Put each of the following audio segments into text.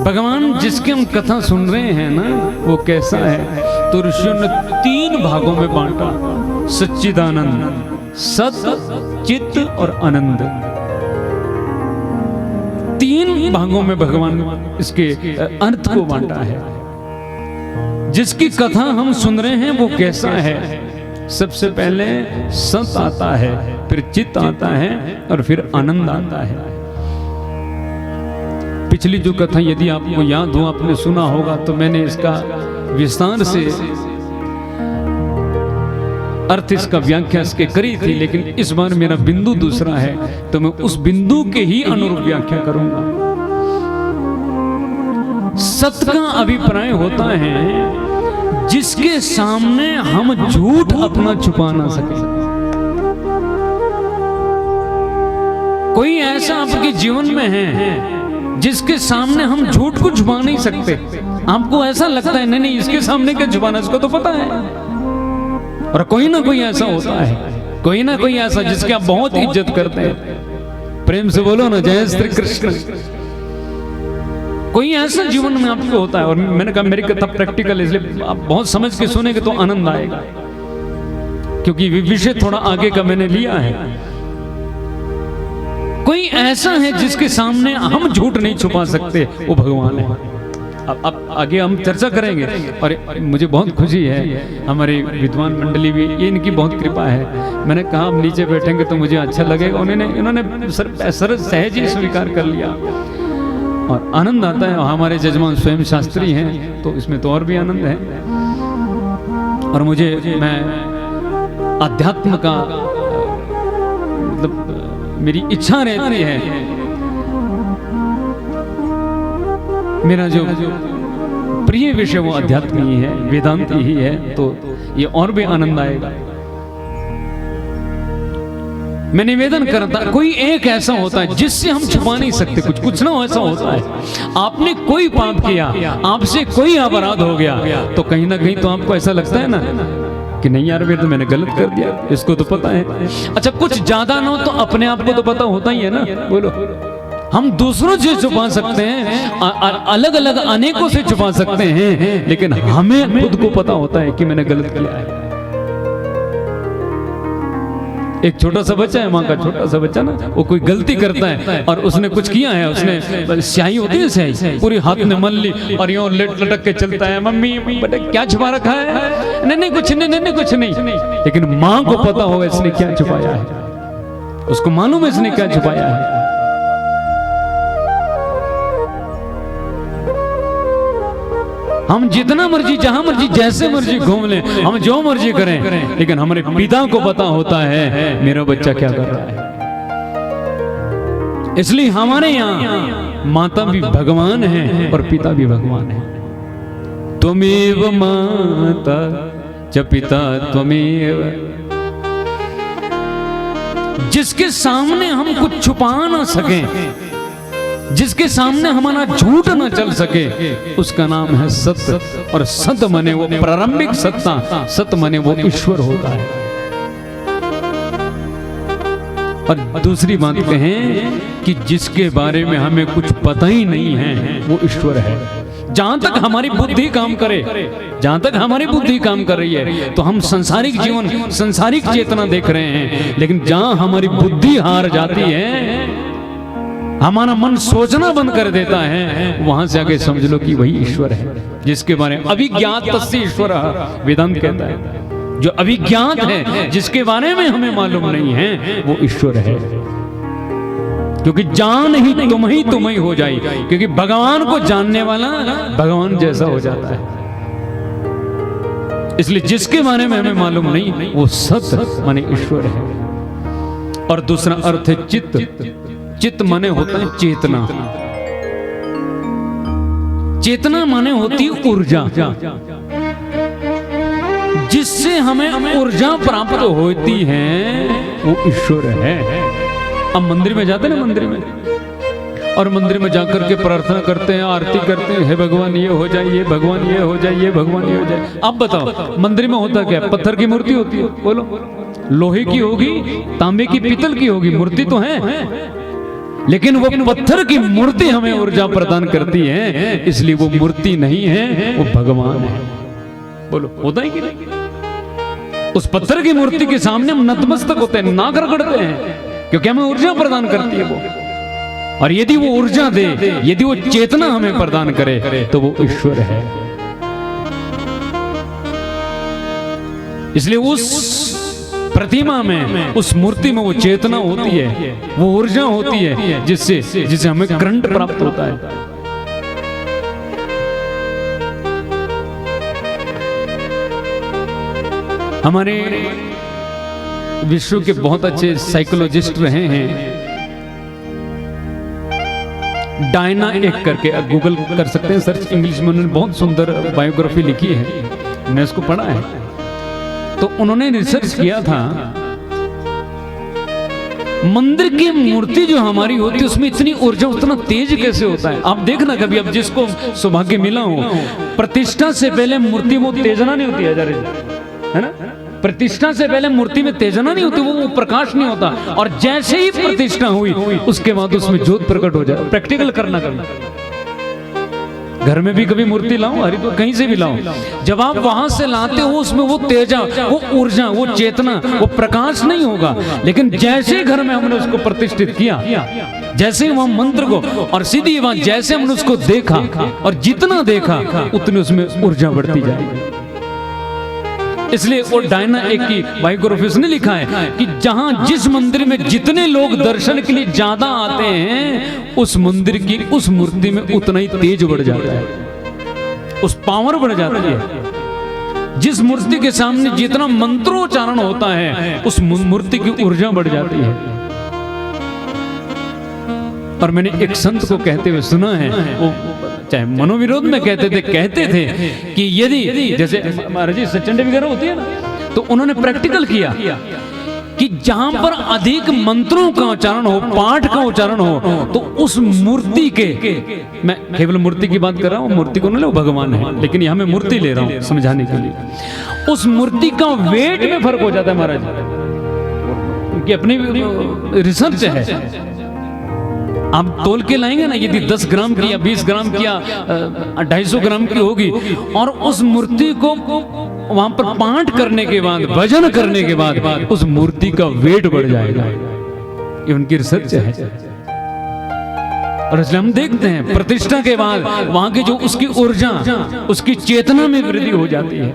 भगवान जिसकी हम कथा सुन रहे हैं ना, वो कैसा है? तो ऋषियों ने 3 भागों में बांटा, सच्चिदानंद, सत, चित और आनंद। 3 भागों में भगवान इसके अर्थ को बांटा है। जिसकी कथा हम सुन रहे हैं वो कैसा है? सबसे पहले सत आता है, फिर चित्त आता है और फिर आनंद आता है। पिछली जो कथा यदि आपको याद हो, आपने सुना होगा, तो मैंने इसका विस्तार से अर्थ, इसका व्याख्या इसके करी थी, लेकिन इस बार मेरा बिंदु दूसरा है, तो मैं उस बिंदु के ही अनुरूप व्याख्या करूंगा। सत्य का अभिप्राय होता है जिसके सामने हम झूठ अपना छुपा ना सके। कोई ऐसा आपके जीवन में है जिसके सामने हम झूठ को छुपा नहीं सकते। आपको ऐसा लगता है नहीं इसके सामने क्या छुपाना, इसको तो पता है। और कोई ना कोई ऐसा होता है, कोई ना कोई ऐसा जिसकी आप बहुत इज्जत करते हैं। प्रेम से बोलो ना, जय श्री कृष्ण। कोई ऐसा जीवन में आपको होता है, और मैंने कहा मेरी कथा प्रैक्टिकल, इसलिए आप बहुत समझ के सुनेंगे तो आनंद आएगा, क्योंकि विषय थोड़ा आगे का मैंने लिया है। कोई ऐसा है जिसके सामने हम झूठ नहीं छुपा सकते, वो भगवान है। अब आगे हम चर्चा करेंगे। और मुझे बहुत खुशी है, हमारी विद्वान मंडली भी, ये इनकी बहुत कृपा है। मैंने कहा आप नीचे बैठेंगे तो मुझे अच्छा लगेगा, इन्होंने सरल सहज ही स्वीकार कर लिया और आनंद आता है। हमारे जजमान स्वयं शास्त्री हैं, तो इसमें तो और भी आनंद है। और मैं अध्यात्म का मतलब मेरी इच्छा रहती है, मेरा जो प्रिय विषय वो अध्यात्म ही है, वेदांत ही है, तो ये और भी आनंद आएगा। मैं निवेदन करता, कोई एक ऐसा होता है जिससे हम छुपा नहीं सकते, कुछ ना ऐसा होता है। आपने कोई पाप किया, आपसे कोई अपराध हो गया, तो कहीं ना कहीं तो आपको ऐसा लगता है ना कि नहीं यार ये तो मैंने गलत कर दिया, इसको तो पता है। अच्छा, कुछ ज्यादा ना हो तो अपने आप को तो पता होता ही है ना। बोलो, हम दूसरों से छुपा सकते हैं, अलग अलग अनेकों से छुपा सकते हैं, लेकिन हमें खुद को पता होता है कि मैंने गलत किया है। एक छोटा सा बच्चा है, माँ का छोटा सा बच्चा ना, वो कोई गलती करता है और उसने कुछ किया है, उसने स्याही होती है, स्याही पूरी हाथ में मल ली और यूं लटक के चलता है, मम्मी बेटा क्या छुपा रखा है? नहीं कुछ नहीं, कुछ नहीं। लेकिन माँ को पता होगा इसने क्या छुपाया है, उसको मालूम है इसने क्या छुपाया है। हम जितना मर्जी, जहां मर्जी, जैसे मर्जी घूम लें, हम जो मर्जी करें, लेकिन हमारे पिता को पता होता है मेरा बच्चा क्या कर रहा है। इसलिए हमारे यहाँ माता भी भगवान है और पिता भी भगवान है। त्वमेव माता च पिता त्वमेव। जिसके सामने हम कुछ छुपा ना सके, जिसके सामने हमारा झूठ न चल सके, उसका नाम है सत्य। और सत्य मने वो प्रारंभिक सत्ता, सत्य मने वो ईश्वर होता है। और दूसरी बात कहें कि जिसके बारे में हमें कुछ पता ही नहीं है, वो ईश्वर है। जहां तक हमारी बुद्धि काम करे, जहां तक हमारी बुद्धि काम कर रही है, तो हम सांसारिक जीवन, सांसारिक चेतना देख रहे हैं। लेकिन जहां हमारी बुद्धि हार जाती है, हमारा मन सोचना बंद कर देता है, वहां से आगे समझ लो कि वही ईश्वर है, जिसके बारे में अभिज्ञात तस्य ईश्वर वेदांत कहता है। जो अभिज्ञात है, जिसके बारे में हमें मालूम नहीं है, वो ईश्वर है। क्योंकि जान ही तुम ही हो जाए, क्योंकि भगवान को जानने वाला भगवान जैसा हो जाता है। इसलिए जिसके बारे में हमें मालूम नहीं, वो सत्य माने ईश्वर है। और दूसरा अर्थ है चित्त। चित्त माने होता है चेतना। चेतना माने होती ऊर्जा, जिससे हमें ऊर्जा प्राप्त होती है, वो ईश्वर है। अब मंदिर में जाते ना, मंदिर में, और मंदिर में जाकर के प्रार्थना करते हैं, आरती करते हैं, हे भगवान ये हो जाए, ये भगवान ये हो जाए, ये भगवान ये हो जाए। अब बताओ मंदिर में होता क्या? पत्थर की मूर्ति होती है, बोलो, लोहे की होगी, तांबे की, पीतल की होगी, मूर्ति तो है। लेकिन वो पत्थर की मूर्ति हमें ऊर्जा प्रदान करती है, इसलिए वो मूर्ति नहीं है, वो भगवान है। बोलो होता है कि नहीं? उस पत्थर की मूर्ति के सामने हम नतमस्तक होते हैं, नाक रगड़ते हैं, क्योंकि हमें ऊर्जा प्रदान करती है वो। और यदि वो ऊर्जा दे, यदि वो चेतना हमें प्रदान करे, तो वो ईश्वर है। इसलिए उस प्रतिमा में, उस मूर्ति में वो चेतना होती है, वो ऊर्जा होती है, जिससे हमें करंट प्राप्त होता है। हमारे विश्व के बहुत अच्छे साइकोलॉजिस्ट रहे हैं, डायना एक करके, गूगल कर सकते हैं सर्च, इंग्लिश में उन्होंने बहुत सुंदर बायोग्राफी लिखी है, मैंने उसको पढ़ा है। तो उन्होंने रिसर्च किया था, मंदिर की मूर्ति जो हमारी होती है उसमें इतनी ऊर्जा, उतना तेज कैसे होता है? आप देखना कभी, अब जिसको सौभाग्य मिला हो, प्रतिष्ठा से पहले मूर्ति वो तेजना नहीं होती है ना? प्रतिष्ठा से पहले मूर्ति में तेजना नहीं होती, वो प्रकाश नहीं होता, और जैसे ही प्रतिष्ठा हुई उसके बाद उसमें ज्योत प्रकट हो जाए। प्रैक्टिकल करना घर में भी कभी मूर्ति लाओ, हरिद्वार कहीं से भी लाओ, जब आप वहां से लाते हो उसमें वो तेजा, वो ऊर्जा, वो चेतना, वो प्रकाश नहीं होगा। लेकिन जैसे घर में हमने उसको प्रतिष्ठित किया, जैसे वहां मंत्र को, और सीधी वहां जैसे हमने उसको देखा, और जितना देखा उतनी उसमें ऊर्जा बढ़ती जाएगी। इसलिए वो डायना एक की बायोग्राफी ने लिखा है कि जहां जिस मंदिर में जितने लोग दर्शन के लिए ज्यादा आते हैं, उस मंदिर की उस मूर्ति में उतना ही तेज बढ़ जाता है, उस पावर बढ़ जाती है। जिस मूर्ति के सामने जितना मंत्रोच्चारण होता है, उस मूर्ति की ऊर्जा बढ़ जाती है। और मैंने एक संत को कहते हुए सुना है, वो चाहे मनोविरोध में कहते थे कि यदि जैसे महाराज जी सचंडे वगैरह होती है ना, तो उन्होंने प्रैक्टिकल किया कि जहां पर अधिक मंत्रों का उच्चारण हो, पाठ का उच्चारण हो, तो उस मूर्ति के, मैं केवल मूर्ति की बात कर रहा हूं, मूर्ति को नहीं, भगवान है, लेकिन यहां मैं मूर्ति ले रहा हूं समझाने के लिए। उस मूर्ति का वेट में फर्क हो जाता है महाराज, उनकी अपनी रिसर्च है। आप तोल के लाएंगे ना, यदि 10 ग्राम की या 20 ग्राम की या 250 ग्राम की होगी, और उस मूर्ति को वहां पर पाठ करने के बाद, भजन करने के बाद, उस मूर्ति का वेट बढ़ जाएगा। ये उनकी रिसर्च है। और इसलिए हम देखते हैं प्रतिष्ठा के बाद वहां की जो उसकी ऊर्जा, उसकी चेतना में वृद्धि हो जाती है,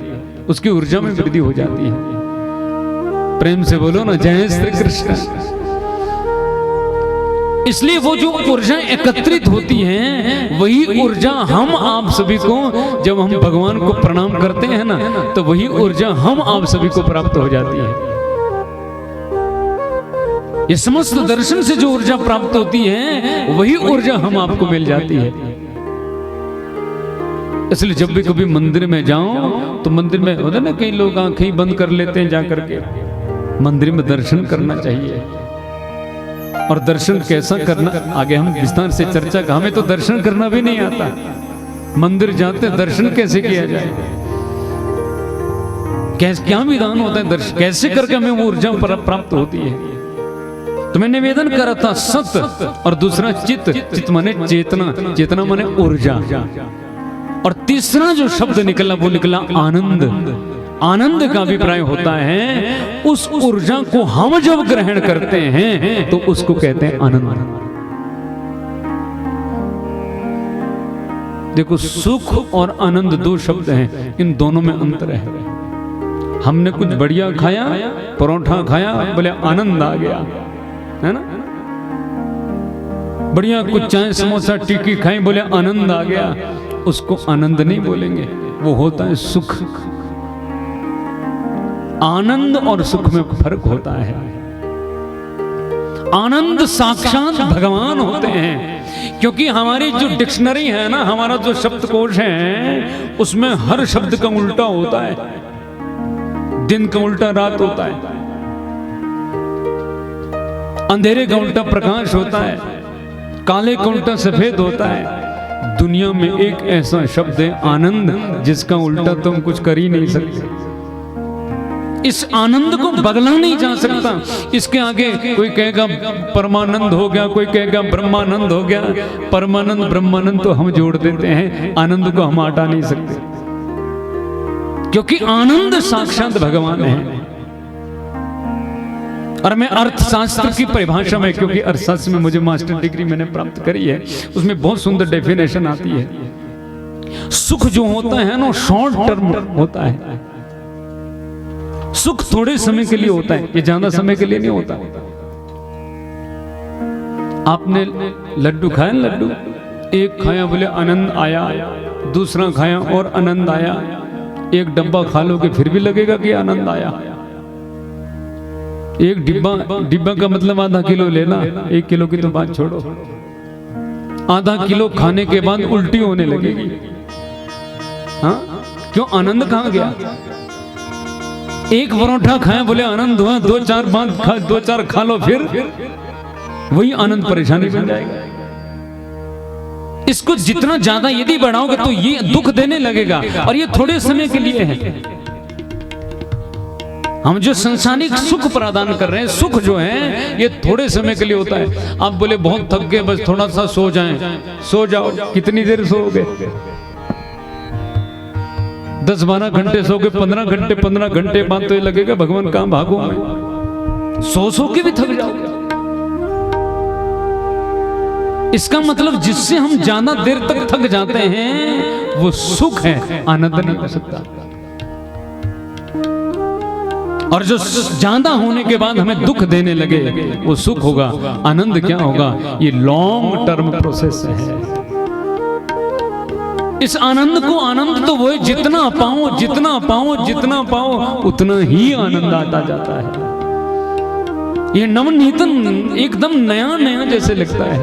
उसकी ऊर्जा में वृद्धि हो जाती है। प्रेम से बोलो ना, जय श्री कृष्ण। इसलिए वो जो ऊर्जा एकत्रित होती है, वही ऊर्जा हम आप सभी को, जब हम भगवान को प्रणाम करते हैं ना, तो वही ऊर्जा हम आप सभी को प्राप्त हो जाती है। ये समस्त दर्शन से जो ऊर्जा प्राप्त होती है, वही ऊर्जा हम आपको मिल जाती है। इसलिए जब भी कभी मंदिर में जाओ, तो मंदिर में होता है ना, कई लोग आंखें बंद कर लेते हैं, जा करके मंदिर में दर्शन करना चाहिए। और दर्शन कैसा करना, आगे हम विस्तार से चर्चा का, हमें तो दर्शन करना भी नहीं आता, मंदिर जाते दर्शन कैसे किया जाए, क्या विधान होता है, दर्शन कैसे करके हमें वो ऊर्जा प्राप्त होती है। तो मैं निवेदन करा था सत, और दूसरा चित, चित माने चेतना, चेतना माने ऊर्जा, और तीसरा जो शब्द निकला वो निकला आनंद। आनंद का अभिप्राय होता है उस ऊर्जा को हम जब ग्रहण करते हैं तो उसको कहते हैं आनंद। देखो, सुख और आनंद दो शब्द हैं, इन दोनों में अंतर है। हमने कुछ बढ़िया खाया, परोठा खाया, बोले आनंद आ गया, है ना। बढ़िया कुछ चाय समोसा टिक्की खाई, बोले आनंद आ गया, उसको आनंद नहीं बोलेंगे, वो होता है सुख। आनंद और सुख में फर्क होता है। आनंद साक्षात भगवान होते हैं, क्योंकि हमारी जो डिक्शनरी है ना, हमारा जो शब्दकोश है, उसमें हर शब्द का उल्टा होता है। दिन का उल्टा रात होता है, अंधेरे का उल्टा प्रकाश होता है, काले का उल्टा सफेद होता है। दुनिया में एक ऐसा शब्द है आनंद, जिसका उल्टा तुम कुछ कर ही नहीं सकते। इस आनंद को बदला नहीं जा सकता। इसके आगे कोई कहेगा परमानंद हो गया, कोई कहेगा ब्रह्मानंद हो गया। परमानंद ब्रह्मानंद तो हम जोड़ देते हैं, आनंद को हम हटा नहीं सकते, क्योंकि आनंद साक्षात भगवान है। और मैं अर्थशास्त्र की परिभाषा में, क्योंकि अर्थशास्त्र में मुझे मास्टर डिग्री मैंने प्राप्त करी है, उसमें बहुत सुंदर डेफिनेशन आती है। सुख जो होता है ना, शॉर्ट टर्म होता है। सुख थोड़े समय के लिए होता है, ये ज्यादा समय के लिए नहीं होता। आपने लड्डू खाया, लड्डू एक खाया बोले आनंद आया, दूसरा खाया और आनंद आया। एक डब्बा खा लोगे फिर भी लगेगा कि आनंद आया। एक डिब्बा का मतलब आधा किलो लेना, 1 किलो की तो बात छोड़ो। आधा किलो खाने के बाद उल्टी होने लगेगी। हाँ, क्यों? आनंद कहाँ गया? एक परोठा खाया बोले आनंद हुआ, 2-4 खा लो, फिर वही आनंद परेशानी बन जाएगा। इसको जितना ज्यादा यदि बढ़ाओगे तो ये दुख देने लगेगा, और ये थोड़े समय के लिए है। हम जो संसारिक सुख प्रदान कर रहे हैं, सुख जो है ये थोड़े समय के लिए होता है। आप बोले बहुत थक गए, बस थोड़ा सा सो जाएं, सो जाओ। कितनी देर सोओगे? 10-12 घंटे सोगे, 15 घंटे बाद तो ये लगेगा भगवान कहां भागो मैं। सो के भी थक जाओगे। इसका मतलब जिससे हम ज्यादा देर तक थक जाते हैं वो सुख है, आनंद नहीं हो सकता। और जो ज्यादा होने के बाद हमें दुख देने लगे वो सुख होगा। आनंद क्या होगा? ये लॉन्ग टर्म प्रोसेस है। इस आनंद को, आनंद तो वो है जितना पाओ जितना पाओ जितना पाओ उतना ही आनंद आता जाता है। ये नवनीतन एकदम नया नया जैसे लगता है।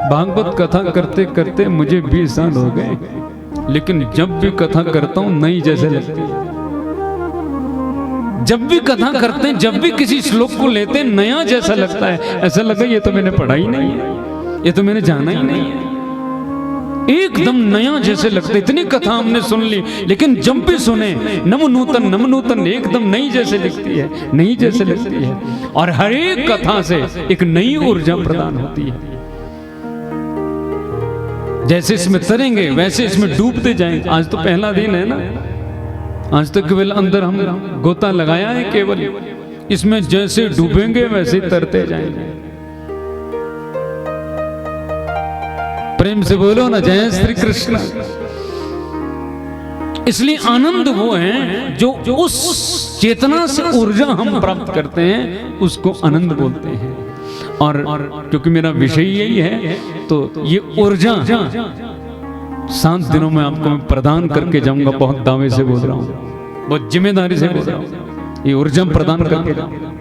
भागवत कथा करते करते मुझे 20 साल हो गए, लेकिन जब भी कथा करता हूं नई जैसे लगती है। जब भी कथा करते हैं, जब भी किसी श्लोक को लेते हैं, नया जैसा लगता है। ऐसा लगा ये तो मैंने पढ़ा ही नहीं है, ये तो मैंने जाना ही नहीं है। एकदम नया जैसे लगता है। इतनी कथा हमने सुन ली, लेकिन जब भी सुने नवनूतन एकदम नई जैसे लगती है, नई जैसे लगती है। और हर एक कथा से एक नई ऊर्जा प्रदान होती है। जैसे इसमें तरेंगे वैसे इसमें डूबते जाएंगे। आज तो पहला दिन है ना, आज तो केवल अंदर हम गोता लगाया है केवल। इसमें जैसे डूबेंगे वैसे तरते जाएंगे। प्रेम से बोलो ना, जय श्री कृष्ण। इसलिए आनंद वो है जो उस चेतना से ऊर्जा हम प्राप्त करते हैं, उसको आनंद बोलते हैं। और क्योंकि मेरा विषय यही है, तो ये ऊर्जा 7 दिनों में आपको मैं प्रदान करके जाऊंगा। बहुत दावे से बोल रहा हूं, बहुत जिम्मेदारी से बोल रहा हूं। ये ऊर्जा प्रदान करके जाऊंगा।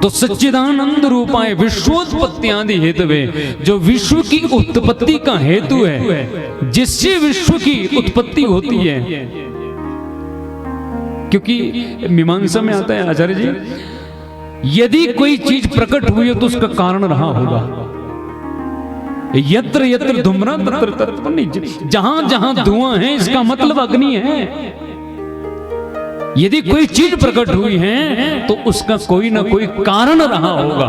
तो सच्चिदानंद रूपाय विश्वोत्पत्ति आदि हेतुवे, जो विश्व की उत्पत्ति का हेतु है, जिससे विश्व की उत्पत्ति होती है। क्योंकि मीमांसा में आता है आचार्य जी, यदि कोई चीज प्रकट हुई है तो उसका कारण रहा होगा। यत्र यत्र धूम्रा तत्र तत्र, जहां जहां धुआं है इसका मतलब अग्नि है। यदि कोई चीज प्रकट हुई है तो उसका कोई ना कोई कारण रहा होगा।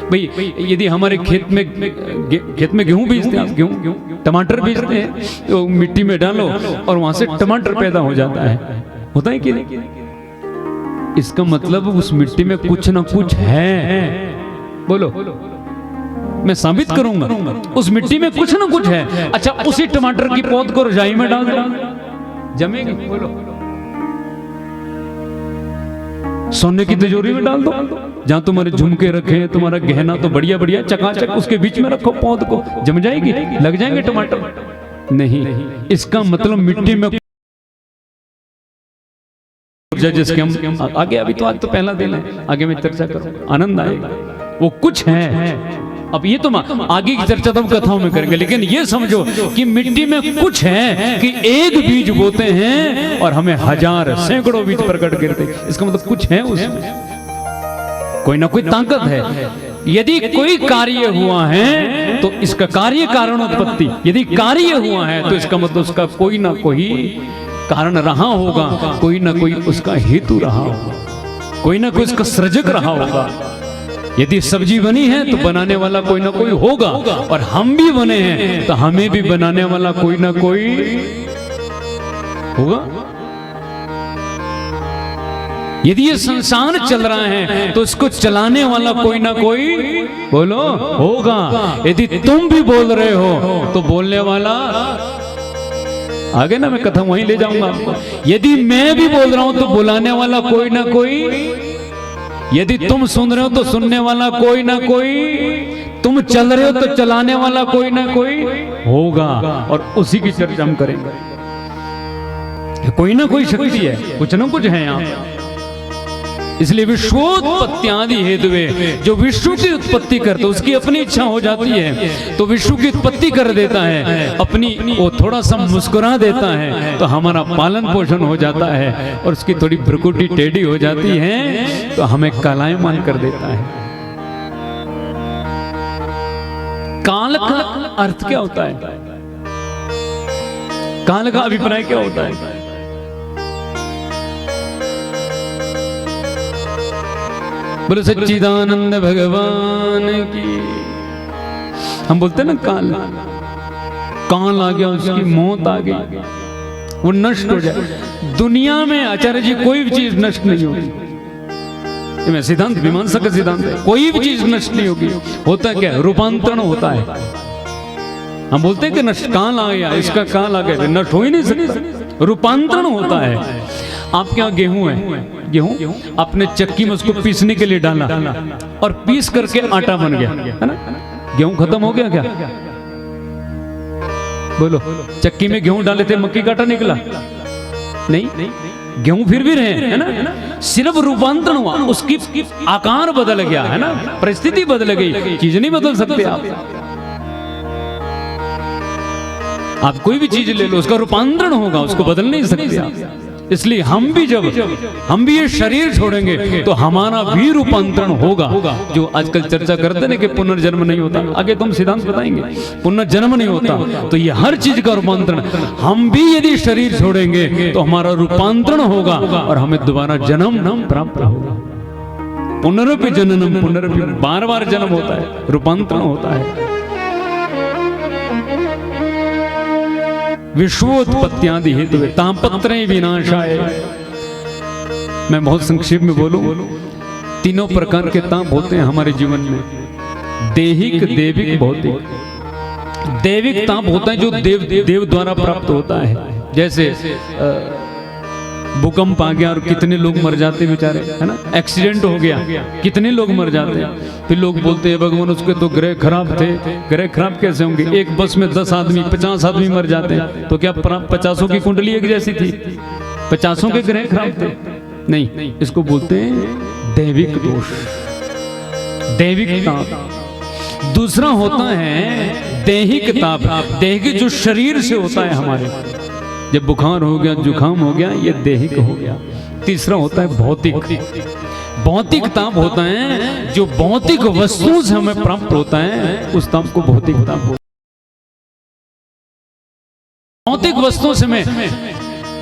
भाई यदि हमारे खेत में गेहूं बीजते हैं, गेहूं टमाटर बीजते हैं, तो मिट्टी में डालो और वहां से टमाटर पैदा हो जाता है। होता है कि नहीं? इसका मतलब उस मिट्टी में कुछ ना कुछ है। बोलो, मैं साबित करूंगा उस मिट्टी में कुछ ना कुछ है। अच्छा, उसी टमाटर की पौध को रजाई में डाल दो, जमेगी? बोलो। सोने की तिजोरी में डाल दो, जहां तुम्हारे झुमके रखे, तुम्हारा गहना तो बढ़िया बढ़िया चकाचक, उसके बीच में रखो पौध को, जम जाएगी? लग जाएंगे टमाटर? नहीं। इसका मतलब मिट्टी में जिसके हम आगे, अभी तो आज तो पहला दिन है, आगे में चर्चा करो, आनंद आएगा। वो कुछ है। अब ये तो आगे की चर्चा तो हम कथाओं में करेंगे, लेकिन ये समझो कि मिट्टी में कुछ है कि एक बीज बोते हैं और हमें हजार सैकड़ों बीज प्रकट करते। इसका मतलब कुछ है उसमें, कोई ना कोई ताकत है। यदि कोई कार्य हुआ है तो इसका कार्य कारण उत्पत्ति, यदि कार्य हुआ है तो इसका मतलब उसका कोई ना कोई कारण रहा होगा, कोई ना कोई उसका हेतु रहा होगा, कोई ना कोई उसका सृजक रहा होगा। यदि सब्जी बनी है तो बनाने वाला कोई ना कोई होगा, और हम भी बने हैं तो हमें भी बनाने वाला कोई ना कोई होगा। यदि ये संसार चल रहा है तो इसको चलाने वाला कोई ना कोई बोलो होगा। यदि तुम भी बोल रहे हो तो बोलने वाला आगे ना, मैं कथा वहीं ले जाऊंगा आपको। यदि मैं भी बोल रहा हूं तो बुलाने वाला कोई ना कोई, यदि तुम सुन रहे हो तो सुनने वाला कोई ना कोई, तुम चल रहे हो तो चलाने वाला कोई ना कोई होगा, और उसी की चर्चा हम करेंगे। कोई ना कोई शक्ति है, कुछ ना कुछ है यहाँ। इसलिए विश्वोत्पत्त्यादि हेतुवे, जो विश्व की उत्पत्ति करता है उसकी अपनी इच्छा हो जाती है तो विश्व की उत्पत्ति कर देता है, अपनी वो थोड़ा सा मुस्कुरा देता है तो हमारा पालन पोषण हो जाता है, और उसकी थोड़ी भ्रुकुटी टेढ़ी हो जाती है तो हमें कालायमान कर देता है। काल का अर्थ क्या होता है? काल का अभिप्राय क्या होता है? बोले सच्चिदानंद भगवान की। हम बोलते ना काल, काल आ गया, उसकी मौत आ गई, वो नष्ट हो जाए। दुनिया में आचार्य जी कोई भी चीज नष्ट नहीं होगी, मैं सिद्धांत मीमांसा का सिद्धांत है, कोई भी चीज नष्ट नहीं होगी। होता क्या? रूपांतरण होता है। हम बोलते हैं कि नष्ट, काल आ गया, इसका काल आ गया, नष्ट हो ही नहीं सकता, रूपांतरण होता है। आपके यहाँ गेहूं है, गेहूं आपने चक्की में उसको पीसने के लिए डाला और पीस करके आटा बन गया, है ना? गेहूं खत्म हो गया क्या? बोलो, चक्की में गेहूं डाले थे, मक्की का आटा निकला नहीं, गेहूं फिर भी रहे, है ना? सिर्फ रूपांतरण हुआ, उसकी आकार बदल गया, है ना? परिस्थिति बदल गई, चीज नहीं बदल सकते आप कोई भी चीज ले लो, उसका रूपांतरण होगा, उसको बदल नहीं सकते आप। इसलिए हम भी जब हम भी ये शरीर छोड़ेंगे तो हमारा भी रूपांतरण होगा। जो आजकल चर्चा करते हैं कि पुनर्जन्म नहीं होता, आगे तुम सिद्धांत बताएंगे, पुनर्जन्म नहीं होता, तो ये हर चीज का रूपांतरण, हम भी यदि शरीर छोड़ेंगे तो हमारा रूपांतरण होगा और हमें दोबारा जन्म प्राप्त होगा। पुनरपि जननम, पुनरपि, बार बार जन्म होता है, रूपांतरण होता है। विश्वोत्पत्त्यादि हेतु तापत्रय विनाशाय। मैं बहुत संक्षेप में बोलूं, तीनों प्रकार के ताप होते हैं हमारे जीवन में, देहिक, देविक, भौतिक। देविक ताप होता है जो देव द्वारा प्राप्त होता है, जैसे भूकंप आ गया और कितने लोग मर जाते बेचारे, है ना? एक्सीडेंट हो गया, कितने लोग मर जाते हैं, फिर लोग बोलते हैं भगवान उसके तो ग्रह खराब थे। ग्रह खराब कैसे होंगे? एक बस में 10 आदमी 50 आदमी मर जाते हैं, तो क्या 50 की कुंडली एक जैसी थी? 50 के ग्रह खराब थे? नहीं, इसको बोलते हैं दैविक दोष, दैविक ताप। दूसरा होता है दैहिक ताप, दैहिक जो शरीर से होता है हमारे, जब बुखार हो गया, जुकाम हो गया, ये दैहिक हो गया। तीसरा होता है भौतिक, भौतिक ताप होता है जो भौतिक वस्तुओं से हमें प्राप्त होता है, उस ताप को भौतिक ताप होता है। भौतिक वस्तुओं से में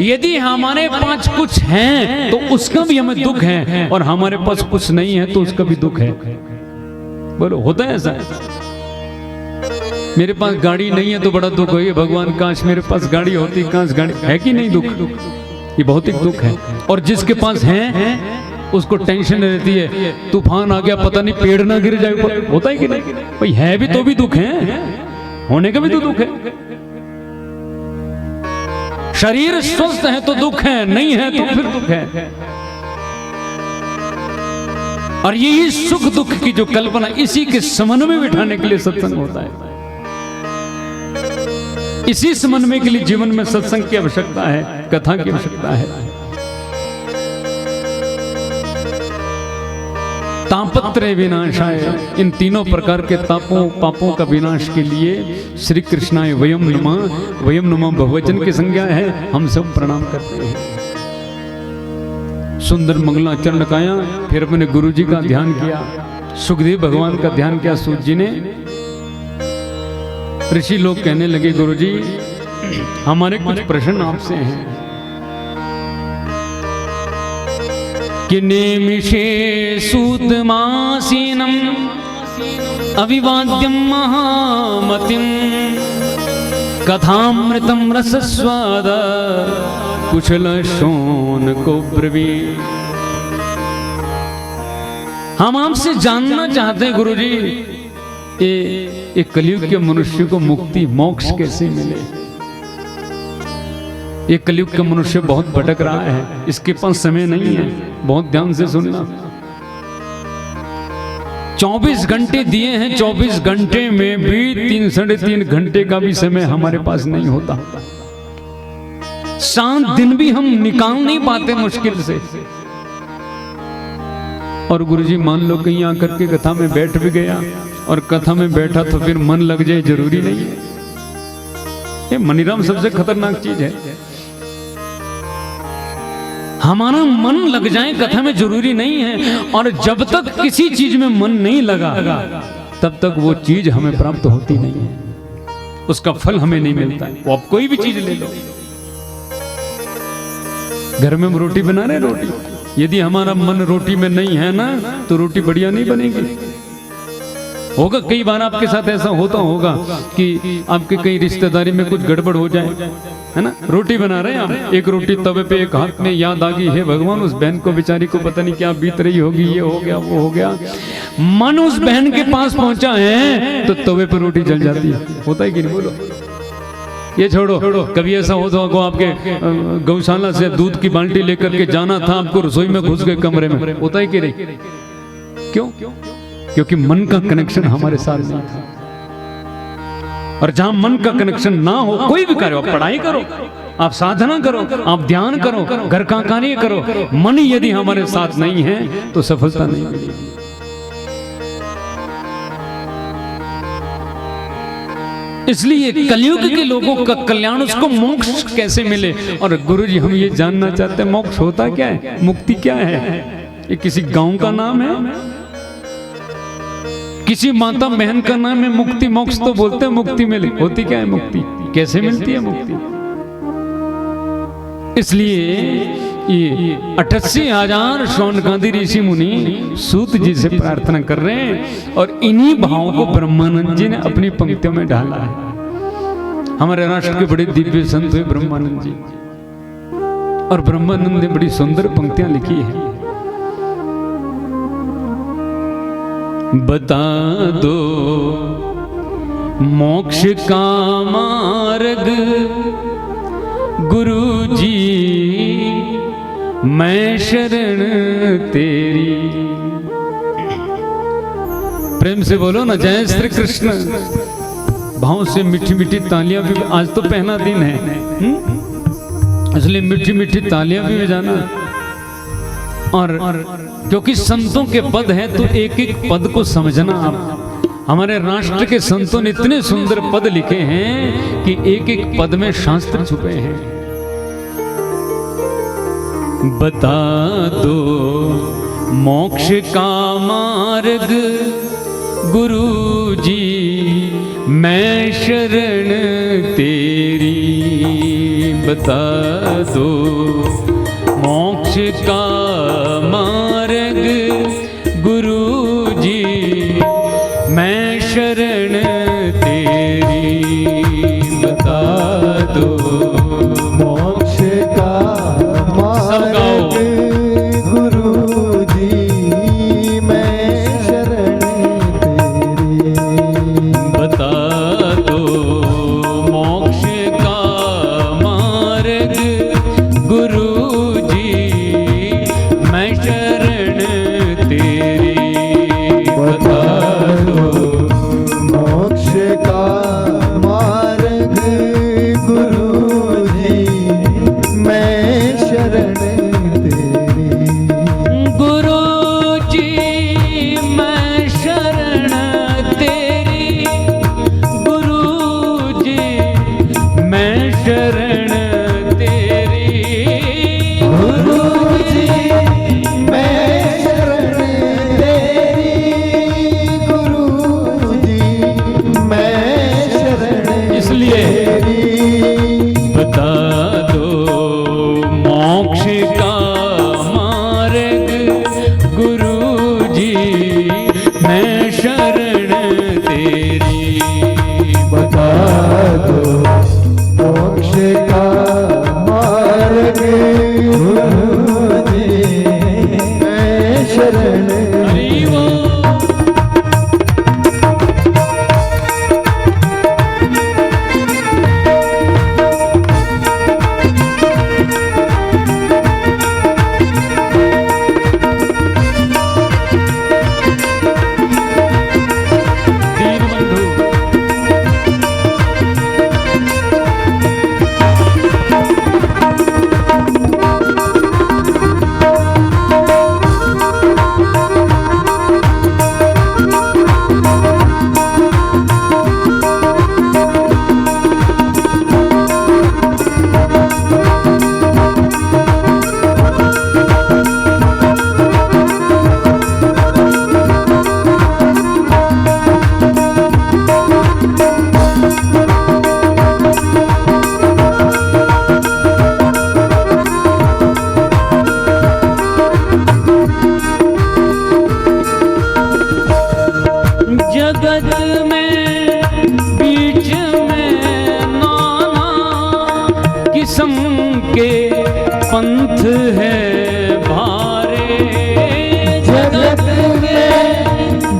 यदि हमारे पास कुछ है तो उसका भी हमें दुख है, और हमारे पास कुछ नहीं है तो उसका भी दुख है। बोलो, होता है ऐसा? मेरे पास गाड़ी नहीं है तो बड़ा दुख हो, भगवान काश मेरे पास गाड़ी होती, काश गाड़ी है कि नहीं, दुख, ये भौतिक दुख है। और जिसके पास है उसको टेंशन रहती है, तूफान आ गया, पता नहीं पेड़ ना गिर जाए ऊपर, होता है कि नहीं? भाई है भी तो भी दुख है, होने का भी तो दुख है। शरीर स्वस्थ है तो दुख है, नहीं है तो फिर दुख है। और यही सुख दुख की जो कल्पना, इसी के समन्वय में बिठाने के लिए सत्संग होता है। इसी समन्वय के लिए जीवन में सत्संग की आवश्यकता है, कथा की आवश्यकता है। तापत्रय विनाशाय, इन तीनों प्रकार के तापों पापों का विनाश के लिए श्री कृष्णाय वयम नमः बहुवचन की संज्ञा है, हम सब प्रणाम करते हैं। सुंदर मंगलाचरण काया, फिर अपने गुरु जी का ध्यान किया, सुखदेव भगवान का ध्यान किया सूत जी ने। ऋषि लोग कहने लगे गुरुजी हमारे कुछ प्रश्न आपसे हैं कि नेमिषे सूतमासीनम अविवाद्यम महामतिम कथामृतम रसस्वाद कुशल शौनको ब्रवीत। हम आपसे जानना चाहते हैं गुरुजी ये कलयुग के मनुष्य को मुक्ति मोक्ष कैसे मिले। ये कलयुग का मनुष्य बहुत भटक रहा है, इसके पास समय नहीं है। बहुत ध्यान से सुनना, 24 घंटे दिए हैं, 24 घंटे में भी 3 साढ़े 3 घंटे का भी समय हमारे पास नहीं होता। 7 दिन भी हम निकाल नहीं पाते मुश्किल से। और गुरुजी मान लो कहीं आकर के कथा में बैठ भी गया और कथा में बैठा तो फिर मन लग जाए, जरूरी नहीं है। ये मनीराम सबसे खतरनाक चीज है, हमारा मन लग जाए कथा में जरूरी नहीं है। और जब तक किसी चीज में मन नहीं लगा तब तक वो चीज हमें प्राप्त होती नहीं है, उसका फल हमें नहीं मिलता है। वो आप कोई भी चीज ले लो, घर में हम रोटी बना रहे, रोटी यदि हमारा मन रोटी में नहीं है ना तो रोटी बढ़िया नहीं बनेगी। होगा कई बार आपके साथ ऐसा होता होगा कि आपके कई रिश्तेदारी में कुछ गड़बड़ हो जाए, है ना। रोटी बना रहे हैं आप, एक रोटी तवे पे, एक हाथ में, याद आ गई है भगवान उस बहन को बेचारी को पता नहीं क्या बीत रही होगी, ये हो गया वो हो गया। मन उस बहन के पास पहुंचा है तो तवे पे रोटी जल जाती है। होता है कि नहीं बोलो। ये छोड़ो, कभी ऐसा होता होगा आपके गौशाला से दूध की बाल्टी लेकर के जाना था, आपको रसोई में घुस गए कमरे में। होता है कि नहीं? क्यों? क्योंकि मन का कनेक्शन हमारे साथ नहीं था। और जहां मन का कनेक्शन ना हो, कोई भी कार्य, आप पढ़ाई करो, आप साधना करो, आप ध्यान करो, घर का कार्य करो, मन यदि हमारे साथ नहीं है तो सफलता नहीं मिलेगी। इसलिए कलयुग के लोगों का कल्याण, उसको मोक्ष कैसे मिले। और गुरुजी हम ये जानना चाहते हैं मोक्ष होता क्या है, मुक्ति क्या है। ये किसी गांव का नाम है, किसी माता बहन का नाम है मुक्ति। मोक्ष तो बोलते हैं मुक्ति मिले, होती क्या है मुक्ति, कैसे मिलती है मुक्ति। इसलिए ये 88,000 शौनकादि ऋषि मुनि सूत जी से प्रार्थना कर रहे हैं और इन्हीं भावों को ब्रह्मानंद जी ने अपनी पंक्तियों में ढाला है। हमारे राष्ट्र के बड़े दिव्य संत हुए ब्रह्मानंद जी, और ब्रह्मानंद ने बड़ी सुंदर पंक्तियां लिखी है। बता दो मोक्ष का मार्ग गुरु जी, मैं शरण तेरी। प्रेम से बोलो ना जय श्री कृष्ण। भाव से मीठी मीठी तालियां भी, आज तो पहला दिन है इसलिए मीठी मीठी तालियां भी बजाना। और क्योंकि संतों के पद हैं तो एक एक पद को समझना। आप हमारे राष्ट्र के संतों ने इतने सुंदर पद लिखे हैं कि एक एक पद में शास्त्र छुपे हैं। बता दो मोक्ष का मार्ग गुरु जी, मैं शरण तेरी। बता दो मोक्ष का मार्ग गुरु जी, मैं शरण तेरी। बता दो मोक्ष का मार्ग गुरु जी, मैं शरण तेरी। बता दो मोक्ष का मार्ग गुरु जी, मैं शरण तेरी। बता दो मैं शरण तेरी। बता दो मोक्ष का मार्ग गुरु जी, मैं शरण हरि बोल। पंथ है भारे, जगत में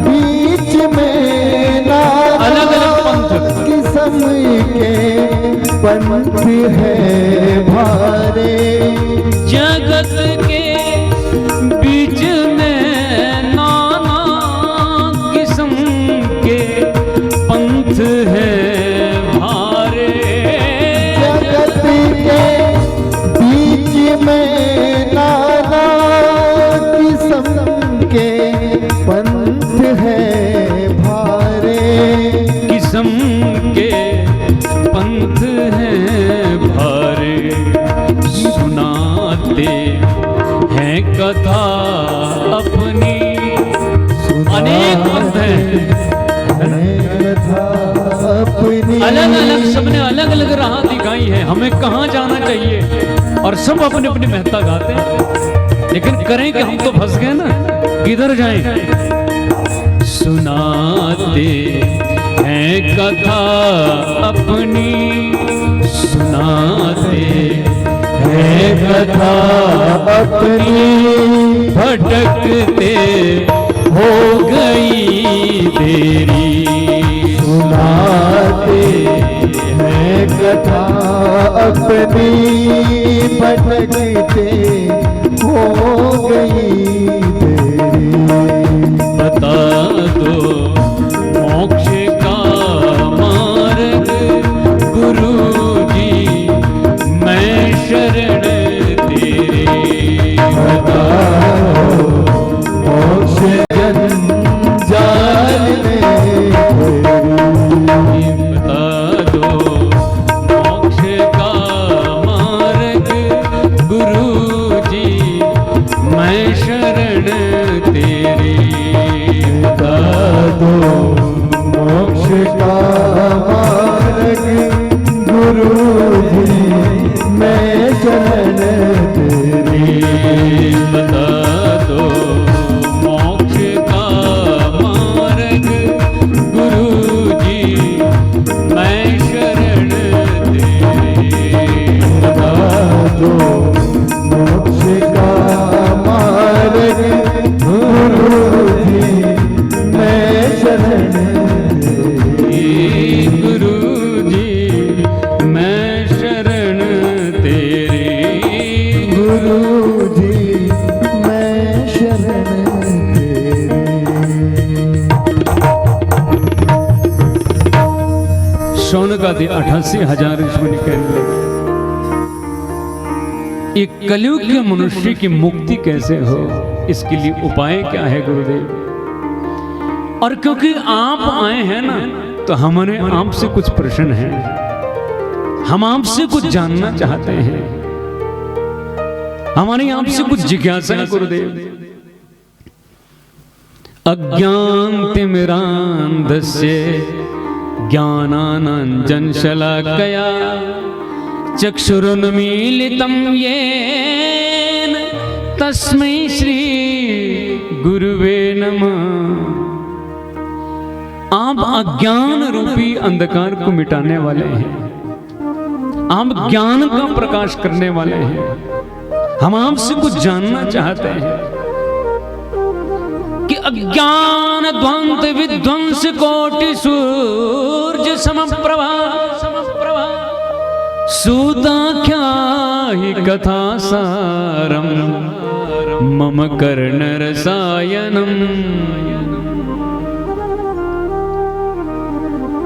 बीच में ना अलग अलग पंथ किस्म के पंथ है भारे। जगत के बीच में नाना किस्म के पंथ है भारे। जगत के बीच में नाना किस्म के पंथ है भारे। किस्म के पंथ है भारे, सुनाते हैं कथा अपनी। अनेक पंथ हैं, अलग अलग, सबने अलग अलग राह दिखाई है हमें कहाँ जाना चाहिए, और सब अपनी अपनी महत्ता गाते हैं। लेकिन करें कि हम तो फंस गए ना, किधर जाएं? सुनाते हैं कथा अपनी, सुनाते हैं कथा अपनी। भटकते हो गई देरी, सुनाते हैं कथा अपनी। भटकते हो गई तेरी। बता दो मोक्ष का मार्ग गुरु जी, मैं शरण तेरी। बता मोक्ष जंजाल में बता दो मोक्ष का मार्ग गुरु जी, मैं शरण तेरी। बता दो मोक्ष का मार्ग गुरु जी, मैं शरण तेरी। बता दो मोक्ष का मार्ग गुरु जी, मैं शरण तेरी। बता दो मोक्ष का मार्ग गुरु जी, मैं शरण तेरी। गुरु जी, मैं शरण तेरी। गुरु जी, मैं शरण तेरी। शौनकादि 88,000 ईस्वी कहने लगे, एक कलयुग के मनुष्य की मुक्ति कैसे हो, इसके लिए उपाय क्या है गुरुदेव? और क्योंकि आप आए हैं ना, तो हमारे आपसे कुछ प्रश्न हैं, हम आपसे कुछ जानना चाहते हैं, हमारी आपसे कुछ जिज्ञासा है गुरुदेव। अज्ञानतिमिरान्धस्य ज्ञानाञ्जनशलाकया चक्षुरुन्मीलितं येन तस्मै श्री गुरुवे नमः। आप अज्ञान रूपी अंधकार को मिटाने वाले हैं, आप ज्ञान का प्रकाश करने वाले हैं। हम आपसे कुछ जानना चाहते हैं कि अज्ञान ध्वंत विध्वंस कोटि सूर्य समप्रभा सूताख्या ही कथा सारम मम कर्ण रसायनम।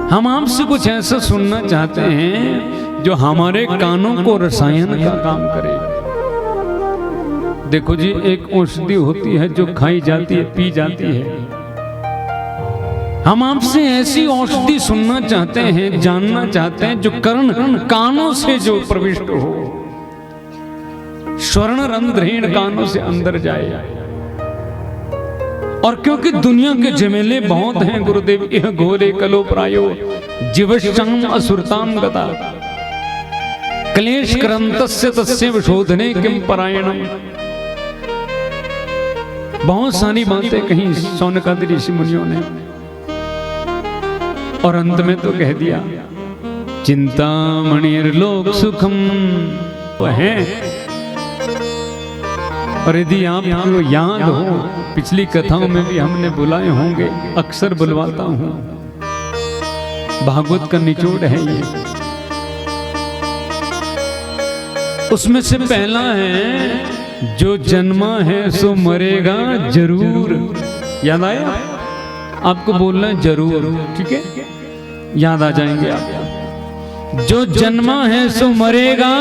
हम आपसे कुछ ऐसा सुनना चाहते हैं जो हमारे कानों को रसायन का काम करे। देखो जी, एक औषधि होती है जो खाई जाती है, पी जाती है। हम आपसे ऐसी औषधि सुनना चाहते हैं, जानना चाहते हैं जो कर्ण कानों से जो प्रविष्ट हो, स्वर्ण रंध्रेण कानों से अंदर जाए। और क्योंकि दुनिया के झमेले बहुत हैं गुरुदेव, यह घोरे कलो प्रायो जीवश्चाम असुरताम गता क्लेश करंतस्य तस्य विशोधने किम परायणम। बहुत सारी बातें कही शौनकादि ऋषि मुनियों ने, और अंत में तो कह दिया चिंतामणिर्लोक सुखम है। और यदि आपको याद हो, पिछली कथाओं में भी हमने बुलाए होंगे, अक्सर बुलवाता हूं, भागवत का निचोड़ है ये। उसमें से पहला है जो जन्मा है सो मरेगा जरूर। याद आया? आपको बोलना है जरूर, ठीक है? याद आ जाएंगे आप। जो जन्मा है सो मरेगा।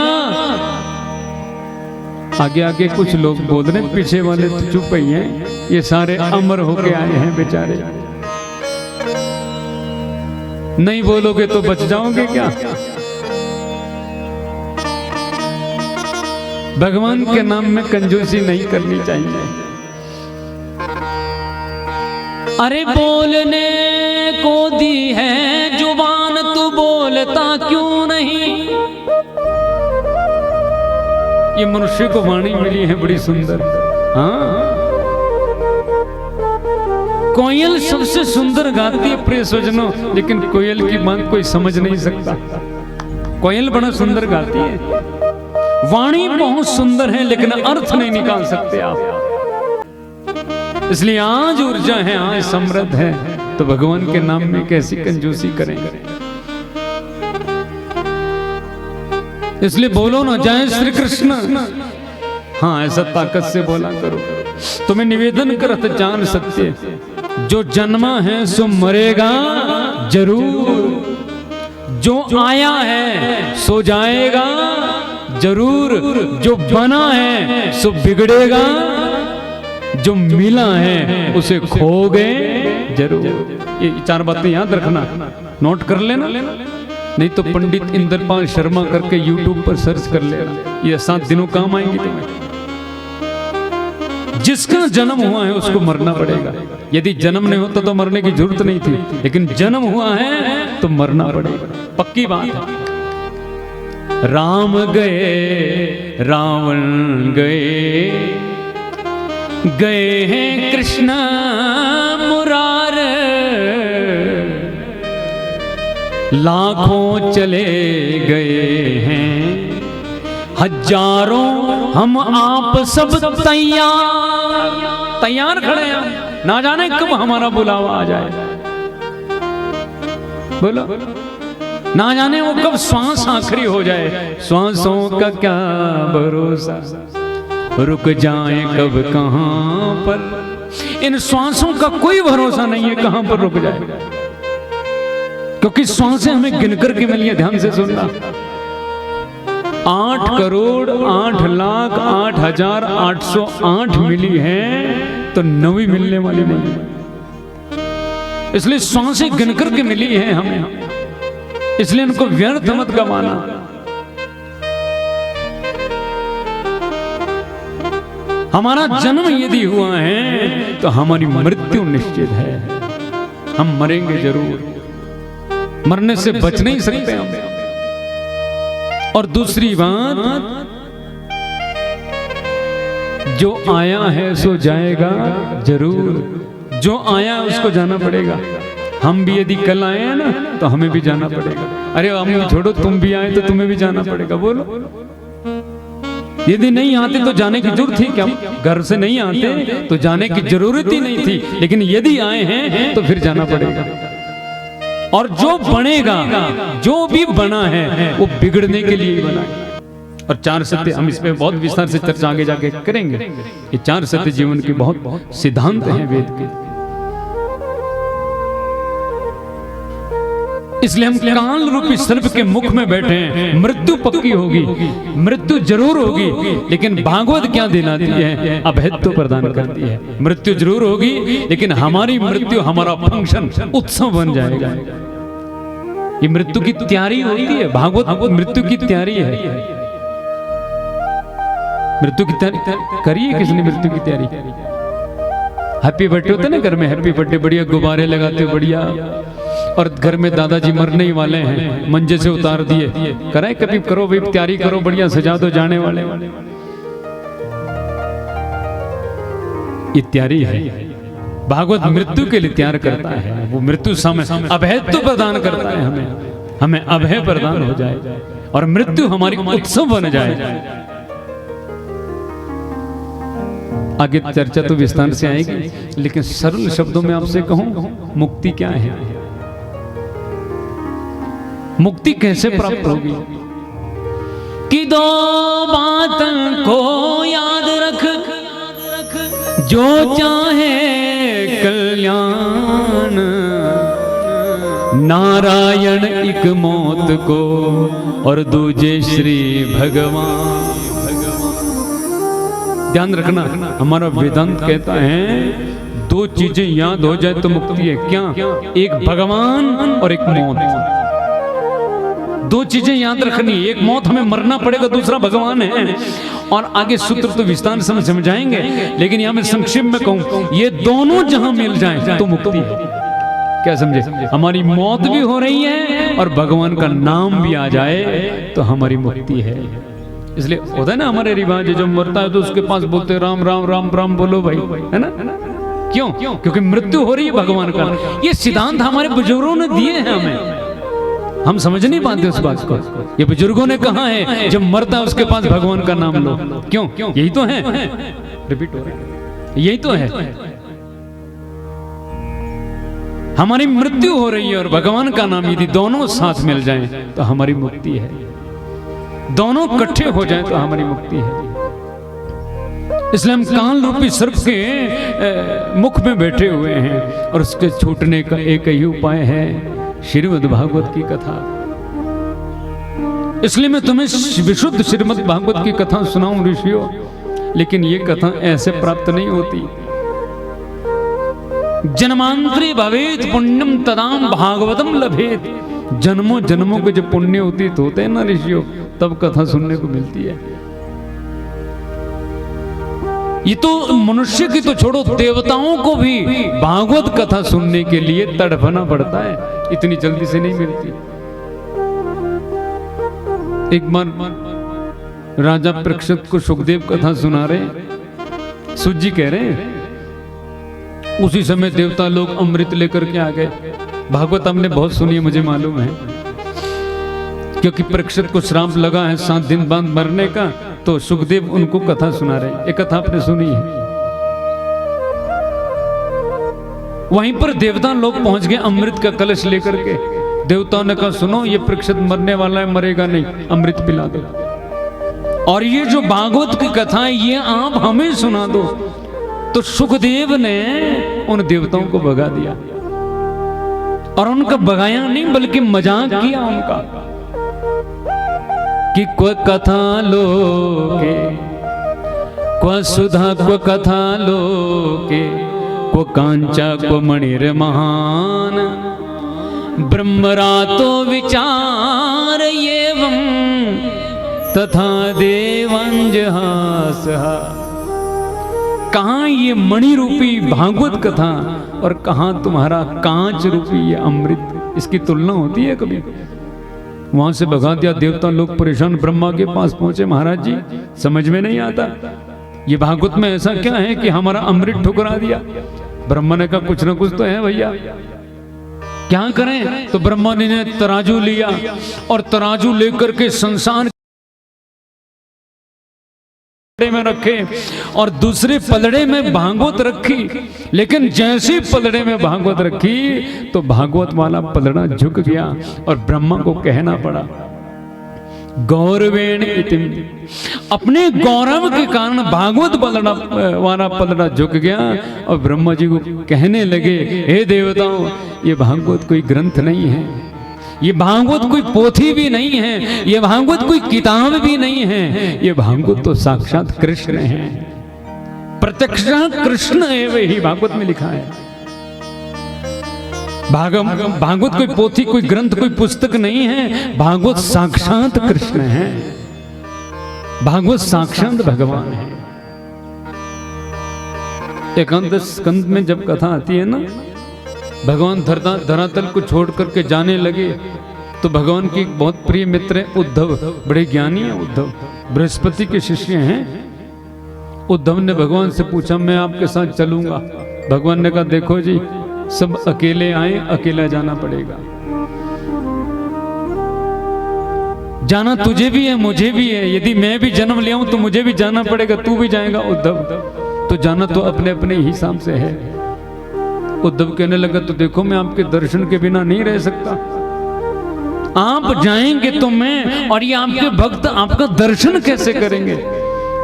आगे आगे कुछ लोग बोल रहे हैं, पीछे वाले तो चुप ही हैं, ये सारे अमर होके आए हैं बेचारे। नहीं बोलोगे तो बच जाओगे क्या? भगवान के नाम में कंजूसी नहीं करनी चाहिए। अरे बोलने को दी है जुबान, तू बोलता क्यों नहीं? ये मनुष्य को वाणी मिली है बड़ी सुंदर। हाँ, कोयल सबसे सुंदर गाती है प्रिय स्वजनों, लेकिन कोयल की बात कोई समझ नहीं सकता। कोयल बड़ा सुंदर गाती है, वाणी बहुत सुंदर है, लेकिन अर्थ नहीं निकाल सकते आप। इसलिए आज ऊर्जा है, आज समृद्ध है, तो भगवान के नाम में कैसी कंजूसी करेंगे? इसलिए बोलो ना जय श्री कृष्ण। हाँ, ऐसा ताकत से बोला करो। तुम्हें निवेदन करत जान सत्य, जो जन्मा है सो मरेगा जरूर, जो आया है सो जाएगा जरूर, जो बना है सो बिगड़ेगा, जो मिला है उसे खोगे जरूर। ये चार बातें याद रखना, नोट कर लेना, नहीं तो पंडित इंद्रपाल शर्मा करके YouTube पर सर्च कर लेना, ये 7 दिनों काम आएंगे तुम्हें। जिसका जन्म हुआ है उसको मरना पड़ेगा। यदि जन्म नहीं होता तो मरने की जरूरत नहीं थी, लेकिन जन्म हुआ है तो मरना पड़ेगा, पक्की बात है। राम गए रावण गए, गए हैं कृष्ण मुरार, लाखों चले गए हैं, हजारों हम आप सब तैयार खड़े हैं, ना जाने कब हमारा बुलावा आ जाए। बोलो, ना जाने वो कब श्वास आखिरी हो जाए। श्वासों का क्या भरोसा, रुक जाए कब कहां पर। इन श्वासों का कोई भरोसा नहीं है कहां पर रुक जाए, क्योंकि श्वासें हमें गिनकर के मिली है। ध्यान से सुनना, 8 करोड़ 8 लाख 8,808 मिली है, तो 9वीं मिलने वाली नहीं है। इसलिए श्वासें गिनकर के मिली है हमें, इसलिए इनको व्यर्थ मत गवाना। हमारा जन्म यदि हुआ है तो हमारी मृत्यु निश्चित है, हम मरेंगे जरूर, मरने से बच नहीं सकते हम। और दूसरी बात, जो आया है सो जाएगा जरूर, जो आया उसको जाना पड़ेगा। हम भी यदि कल आए हैं ना तो हमें भी जाना पड़ेगा। अरे हम छोड़ो, तुम भी आए तो तुम्हें भी जाना पड़ेगा। बोलो, यदि नहीं आते तो जाने की जरूरत थी क्या? घर से नहीं आते तो जाने की जरूरत ही नहीं थी, लेकिन यदि आए हैं तो फिर जाना पड़ेगा। और जो बनेगा, जो भी बना है वो बिगड़ने के लिए ही बना है। और चार सत्य, हम इस पे बहुत विस्तार से चर्चा आगे जाके करेंगे। ये चार सत्य जीवन के बहुत सिद्धांत हैं वेद के। इसलिए हम काल रूपी सर्प के मुख में बैठे हैं। मृत्यु पक्की होगी, मृत्यु जरूर होगी, लेकिन भागवत क्या दिलाती है? अभेद्य प्रदान करती है। मृत्यु जरूर होगी, लेकिन हमारी मृत्यु हमारा फंक्शन, उत्सव बन जाएगा। ये मृत्यु की तैयारी होती है। भागवत मृत्यु की तैयारी है। मृत्यु की तैयारी करिए। किसने मृत्यु की तैयारी? हैप्पी बर्थडे होता है ना घर में, हैप्पी बर्थडे, बढ़िया गुब्बारे लगाते हो, बढ़िया। और घर में दादाजी मरने ही वाले हैं, मंजे से उतार दिए, कराए कभी करो भाई, तैयारी करो, बढ़िया सजा दो जाने वाले। ये तैयारी है। भागवत मृत्यु के लिए तैयार करता है। वो मृत्यु समय अभेद्य प्रदान करता है हमें अभय प्रदान हो जाए और मृत्यु हमारी उत्सव बन जाए। आगे चर्चा तो विस्तार से आएगी, लेकिन सरल शब्दों में आपसे कहूं, मुक्ति क्या है? मुक्ति कैसे प्राप्त होगी? कि दो बातों को याद रख, जो चाहे कल्याण, नारायण एक मौत को और दूजे श्री भगवान। ध्यान रखना, हमारा वेदांत कहता है दो चीजें याद हो जाए तो मुक्ति है। क्या? एक भगवान और एक मौत। दो चीजें याद रखनी, एक मौत हमें मरना पड़ेगा, दूसरा भगवान है। और आगे सूत्र तो विस्तार से समझाएंगे, लेकिन यहां मैं संक्षिप्त में कहूं, ये दोनों जहां मिल जाएं तो मुक्ति है। क्या समझे? हमारी मौत भी हो रही है और भगवान का नाम भी आ जाए तो हमारी मुक्ति है। इसलिए होता है ना हमारे रिवाज, जो मरता है तो उसके पास बोलते राम राम राम राम बोलो भाई, है ना? क्यों? क्योंकि मृत्यु हो रही है भगवान का। ये सिद्धांत हमारे बुजुर्गों ने दिए हैं हमें, हम समझ नहीं पाते उस बात को। ये बुजुर्गों ने कहा है जब मरता है उसके पास भगवान का नाम लो। क्यों? यही तो है, रिपीट हो रहा है, यही तो है। हमारी मृत्यु हो रही है और भगवान का नाम यदि दोनों साथ मिल जाएं तो हमारी मुक्ति है। दोनों इकट्ठे हो जाएं तो हमारी मुक्ति है। इसलिए हम काल रूपी सर्प के मुख में बैठे हुए हैं और उसके छूटने का एक ही उपाय है, श्रीमद् भागवत की कथा। इसलिए मैं तुम्हें विशुद्ध श्रीमद् भागवत की कथा सुनाऊं ऋषियों, लेकिन ये कथा ऐसे प्राप्त नहीं होती। जन्मांतरे भवेत पुण्यम तदाम भागवतम लभेत। जन्मों जन्मों के जो पुण्य उदित होते हैं ना ऋषियों, तब कथा सुनने को मिलती है। ये तो मनुष्य की तो छोड़ो, देवताओं को भी भागवत कथा सुनने के लिए तड़पना पड़ता है, इतनी जल्दी से नहीं मिलती। एक बार राजा परीक्षित को सुखदेव कथा सुना रहे, सूत जी कह रहे हैं, उसी समय देवता लोग अमृत लेकर के आ गए। भागवत हमने बहुत सुनी है, मुझे मालूम है, क्योंकि परीक्षित को श्राप लगा है 7 दिन बाद मरने का, तो सुखदेव उनको कथा सुना रहे। एक कथा आपने सुनी है। वहीं पर देवता लोग पहुंच गए अमृत का कलश लेकर के। देवताओं ने कहा सुनो, ये परीक्षित मरने वाला है, मरेगा नहीं, अमृत पिला दो। और ये जो भागवत की कथा है ये आप हमें सुना दो। तो सुखदेव ने उन देवताओं को भगा दिया, और उनका भगाया नहीं बल्कि मजाक किया उनका, कि को कथा लोके, को सुधा को कथा लोके, को कांचा को मणिर महान, ब्रह्मरातो विचार एवं तथा देवंजहासहा। कहाँ ये मणि रूपी भागवत कथा और कहाँ तुम्हारा कांच रूपी ये अमृत, इसकी तुलना होती है कभी? वहां से भगा दिया। देवता लोग परेशान ब्रह्मा के पास पहुंचे, महाराज जी समझ में नहीं आता, ये भागवत में ऐसा क्या है कि हमारा अमृत ठुकरा दिया? ब्रह्मा ने कहा कुछ ना कुछ तो है भैया। क्या करें? तो ब्रह्मा ने तराजू लिया और तराजू लेकर के संसार में रखे और दूसरे पलड़े में भागवत रखी। लेकिन जैसे पलड़े में भागवत रखी तो भागवत वाला पलड़ा झुक गया और ब्रह्मा को कहना पड़ा गौरवेण इतिम। अपने गौरव के कारण भागवत वाला पलड़ा झुक गया और ब्रह्मा जी को कहने लगे हे देवताओं, ये भागवत कोई ग्रंथ नहीं है, ये भागवत कोई पोथी भी नहीं है, ये भागवत कोई किताब भी नहीं है, ये भागवत तो साक्षात कृष्ण है। प्रत्यक्ष कृष्ण है, वही भागवत में लिखा है। भागवत कोई पोथी, कोई ग्रंथ, कोई पुस्तक नहीं है, भागवत साक्षात कृष्ण है, भागवत साक्षात भगवान है। एकादश स्कंद में जब कथा आती है ना, भगवान धरातल को छोड़ करके जाने लगे तो भगवान की बहुत प्रिय मित्र है उद्धव, बड़े ज्ञानी है उद्धव, बृहस्पति के शिष्य हैं। उद्धव ने भगवान से पूछा मैं आपके साथ चलूंगा। भगवान ने कहा देखो जी, सब अकेले आए, अकेला जाना पड़ेगा। जाना तुझे भी है, मुझे भी है। यदि मैं भी जन्म ले आऊं तो मुझे भी जाना पड़ेगा, तू भी जाएगा उद्धव। तो जाना तो अपने अपने हिसाब से है। उद्धव कहने लगा तो देखो मैं आपके दर्शन के बिना नहीं रह सकता, आप जाएंगे तो मैं और ये आपके भक्त आपका दर्शन कैसे करेंगे?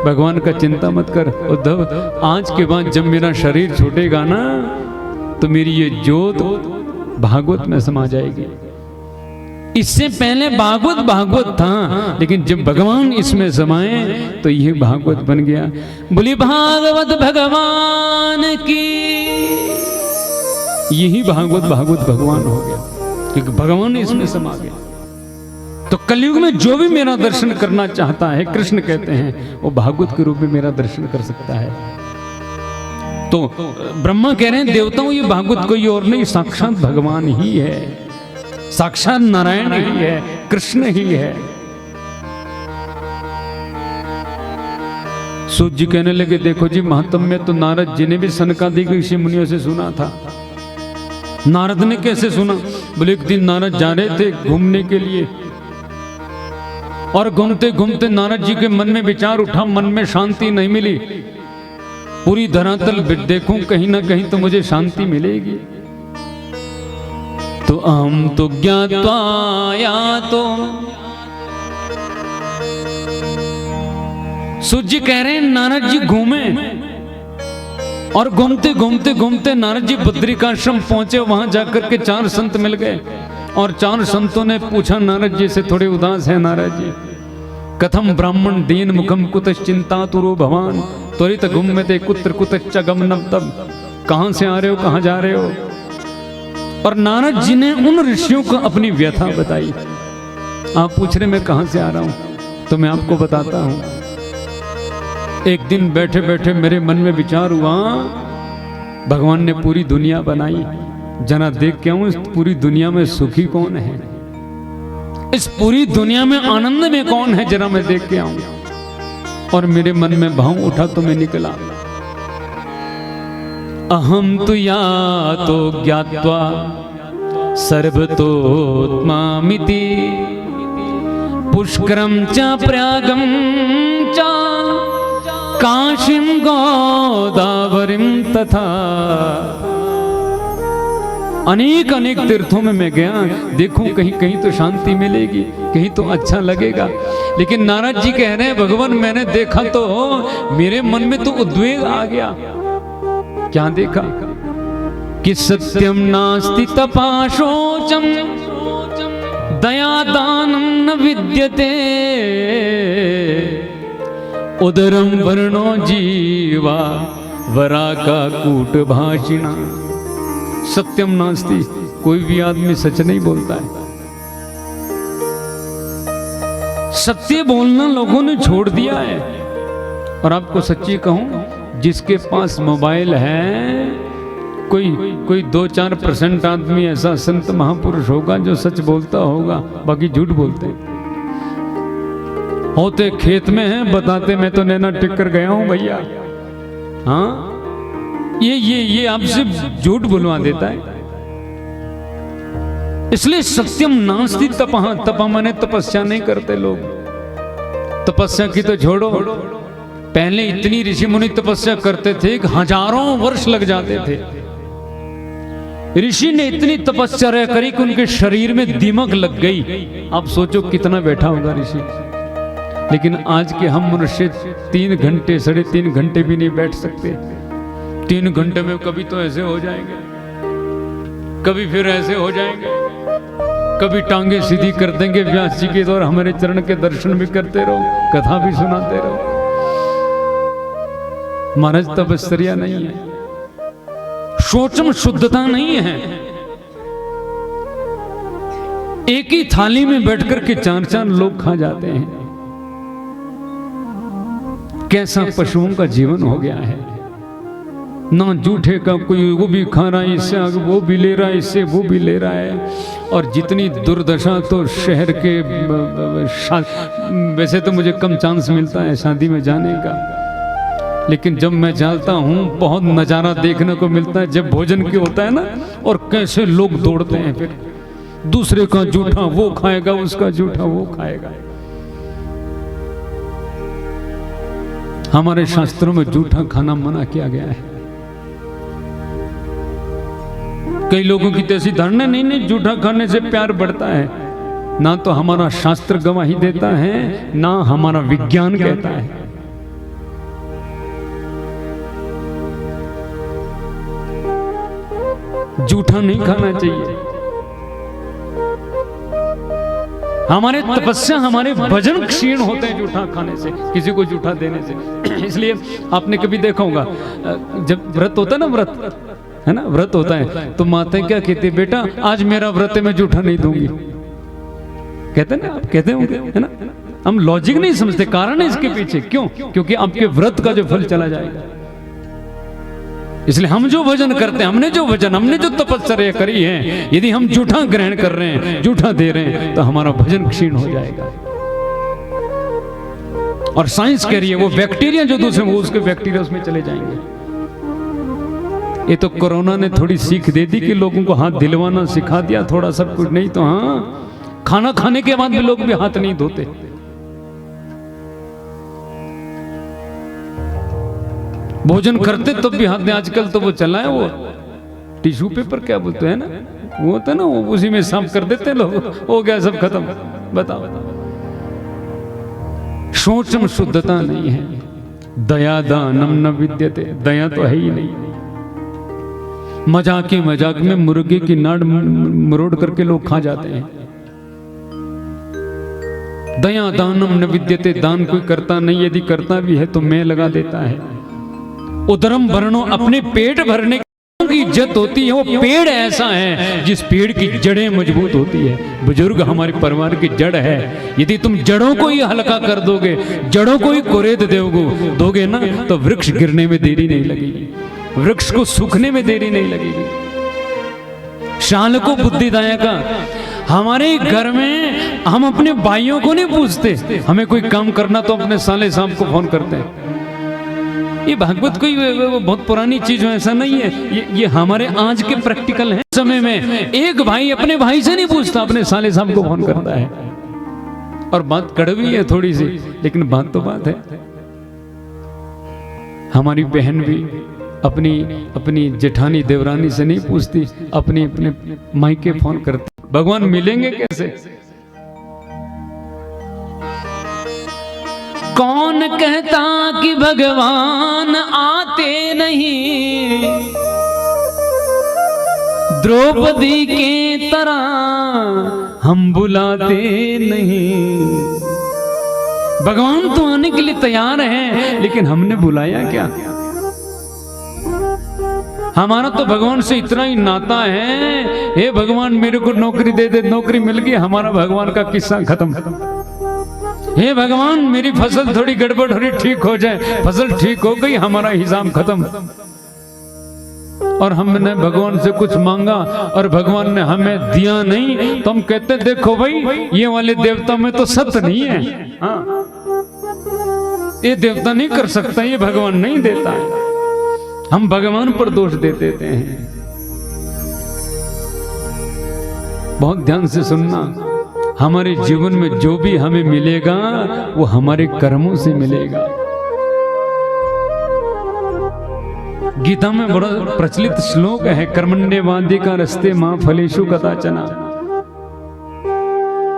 भगवान का चिंता मत कर उद्धव, आज के बाद जब मेरा शरीर छूटेगा ना तो मेरी ये ज्योत भागवत में समा जाएगी। इससे पहले भागवत था, लेकिन जब भगवान इसमें समाए तो ये भागवत बन गया। बोली भागवत भगवान की, यही भागवत भगवान हो गया क्योंकि भगवान इसमें समा गया। तो कलयुग में जो भी मेरा दर्शन करना चाहता है, कृष्ण कहते हैं, वो भागवत के रूप में मेरा दर्शन कर सकता है। तो ब्रह्मा कह रहे हैं देवताओं ये भागवत कोई और नहीं, साक्षात भगवान ही है, साक्षात नारायण ही है, कृष्ण ही है। सूत जी कहने लगे देखो जी, महात्म्य में तो नारद जी ने भी सनकादिक ऋषि मुनियों से सुना था। नारद ने कैसे सुना? बोले एक दिन नारद जा रहे थे घूमने के लिए और घूमते घूमते नारद जी के मन में विचार उठा, मन में शांति नहीं मिली। पूरी धरातल देखूं कहीं ना कहीं तो मुझे शांति मिलेगी। तो अहम तो ज्ञात्वा यातो, सूत जी कह रहे हैं नारद जी घूमे और घूमते घूमते घूमते नारद जी बद्रिकाश्रम पहुंचे। वहां जाकर के 4 संत मिल गए और 4 संतों ने पूछा नारद जी से, थोड़े उदास है नारद जी, कथम ब्राह्मण दीन मुखम कुतश्चिंता तुरो भवान त्वरित घुम्यते कुत्र कुतश्च गमनम तब। कहां से आ रहे हो, कहां जा रहे हो? और नारद जी ने उन ऋषियों को अपनी व्यथा बताई। आप पूछ रहे मैं कहां से आ रहा हूं, तो मैं आपको बताता हूं। एक दिन बैठे बैठे मेरे मन में विचार हुआ, भगवान ने पूरी दुनिया बनाई, जरा देख के आऊं इस पूरी दुनिया में सुखी कौन है, इस पूरी दुनिया में आनंद में कौन है, जरा मैं देख के आऊं। और मेरे मन में भाव उठा तो मैं निकला। अहम तु या तो ज्ञात्वा सर्वतोत्मामिति पुष्करम च प्रयागम च काशीं गोदावरीं तथा। अनेक अनेक तीर्थों में मैं गया, देखूं कहीं कहीं तो शांति मिलेगी, कहीं तो अच्छा लगेगा। लेकिन नारद जी कह रहे हैं भगवान मैंने देखा तो मेरे मन में तो उद्वेग आ गया। क्या देखा? कि सत्यम नास्ति तपाशोचम दया दानम न विद्यते उदरम वर्णो जीवा वरा का कूट भाषिणा। सत्यम नास्ति, कोई भी आदमी सच नहीं बोलता है। सत्य बोलना लोगों ने छोड़ दिया है। और आपको सच्ची कहूं, जिसके पास मोबाइल है, कोई 2-4% आदमी ऐसा संत महापुरुष होगा जो सच बोलता होगा, बाकी झूठ बोलते। होते खेत में हैं, बताते मैं तो नैना टिक कर गया हूं भैया। हाँ, ये आपसे झूठ बुलवा देता है। इसलिए सत्यम नास्ति तपः, तपः माने तपस्या नहीं करते लोग। तपस्या की तो छोड़ो, पहले इतनी ऋषि मुनि तपस्या करते थे कि हजारों वर्ष लग जाते थे। ऋषि ने इतनी तपस्या करी कि उनके शरीर में दीमक लग गई। आप सोचो कितना बैठा होगा ऋषि। लेकिन आज के हम मनुष्य 3 घंटे 3.5 घंटे भी नहीं बैठ सकते। 3 घंटे में कभी तो ऐसे हो जाएंगे, कभी फिर ऐसे हो जाएंगे, कभी टांगे सीधी कर देंगे व्यास जी के, और हमारे चरण के दर्शन भी करते रहो, कथा भी सुनाते रहो। महाराज तपस्या नहीं है, शौचम शुद्धता नहीं है। एक ही थाली में बैठकर के 4-4 लोग खा जाते हैं। कैसा पशुओं का जीवन हो गया है। ना जूठे का कोई वो भी खा रहा है, इससे वो भी ले रहा है, इससे वो भी ले रहा है। और जितनी दुर्दशा तो शहर के, वैसे तो मुझे कम चांस मिलता है शादी में जाने का, लेकिन जब मैं जाता हूँ बहुत नज़ारा देखने को मिलता है। जब भोजन की होता है ना, और कैसे लोग दौड़ते हैं, फिर दूसरे का जूठा वो खाएगा, उसका जूठा वो खाएगा। हमारे शास्त्रों में जूठा खाना मना किया गया है। कई लोगों की तो ऐसी धारणा, नहीं जूठा खाने से प्यार बढ़ता है। ना तो हमारा शास्त्र गवाही देता है, ना हमारा विज्ञान कहता है। जूठा नहीं खाना चाहिए। हमारे तपस्या, हमारे भजन क्षीण होते हैं जूठा खाने से, किसी को जूठा देने से। इसलिए आपने कभी देखा होगा, जब व्रत होता है ना, व्रत है ना, व्रत होता है तो माताएं क्या कहती है, बेटा आज मेरा व्रत है, मैं जूठा नहीं दूंगी। कहते हैं ना, आप कहते होंगे, है ना। हम लॉजिक नहीं समझते, कारण है इसके पीछे। क्यों? क्योंकि आपके व्रत का जो फल चला जाएगा। इसलिए हम जो भजन करते हैं, हमने जो तपस्या करी है, यदि हम जूठा ग्रहण कर रहे हैं, जूठा दे रहे हैं, तो हमारा भजन क्षीण हो जाएगा। और साइंस कह रही है वो बैक्टीरिया जो दूसरे, वो उसके बैक्टीरिया उसमें चले जाएंगे। ये तो कोरोना ने थोड़ी सीख दे दी कि लोगों को हाथ दिलवाना सिखा दिया थोड़ा सब कुछ। नहीं तो हाँ, खाना खाने के बाद भी लोग भी हाथ नहीं धोते। भोजन करते तब भी हाथ में, आजकल तो वो चला है, वो टिश्यू पेपर क्या बोलते हैं ना, वो होता है ना, वो उसी में साफ कर देते लोग, हो गया सब खत्म। बताओ, शौचम शुद्धता नहीं है। दया दानम न विद्यते, दया तो है ही नहीं। मजाक में मुर्गे की नाड़ मरोड़ करके लोग खा जाते हैं। दया दानम न विद्यते, दान कोई करता नहीं, यदि करता भी है तो मैं लगा देता है। उदरम भरणो, अपने पेट भरने की इज्जत होती है। वो पेड़ ऐसा है जिस पेड़ की जड़ें मजबूत होती है। बुजुर्ग हमारे परिवार की जड़ है। यदि तुम जड़ों को ही हल्का कर दोगे, जड़ों को ही कुरेद दोगे ना, तो वृक्ष गिरने में देरी नहीं लगेगी, वृक्ष को सूखने में देरी नहीं लगेगी। शाल को बुद्धिदायक, हमारे घर में हम अपने भाइयों को नहीं पूछते, हमें कोई काम करना तो अपने साले साहब को फोन करते हैं। ये भागवत कोई बहुत पुरानी चीज है, ऐसा नहीं है। ये हमारे आज के प्रैक्टिकल है। समय में एक भाई अपने भाई से नहीं पूछता, अपने साले साहब को फोन करता है। और बात कड़वी है थोड़ी सी, लेकिन बात तो बात है। हमारी बहन भी अपनी जेठानी देवरानी से नहीं पूछती, अपने मायके फोन करती। भगवान मिलेंगे कैसे? कौन कहता कि भगवान आते नहीं, द्रौपदी के तरह हम बुलाते नहीं। भगवान तो आने के लिए तैयार है, लेकिन हमने बुलाया क्या? हमारा तो भगवान से इतना ही नाता है, हे भगवान मेरे को नौकरी दे दे, नौकरी मिल गई, हमारा भगवान का किस्सा खत्म। हे भगवान मेरी फसल थोड़ी गड़बड़ हो रही, ठीक हो जाए, फसल ठीक हो गई, हमारा हिसाब खत्म। और हमने भगवान से कुछ मांगा और भगवान ने हमें दिया नहीं, तो हम कहते देखो भाई ये वाले देवता में तो सत्य नहीं है। हाँ, ये देवता नहीं कर सकता, ये भगवान नहीं देता है। हम भगवान पर दोष दे देते हैं। बहुत ध्यान से सुनना, हमारे जीवन में जो भी हमें मिलेगा वो हमारे कर्मों से मिलेगा। गीता में बड़ा प्रचलित श्लोक है, कर्मण्येवाधिका रस्ते मां फलेषु कदाचन।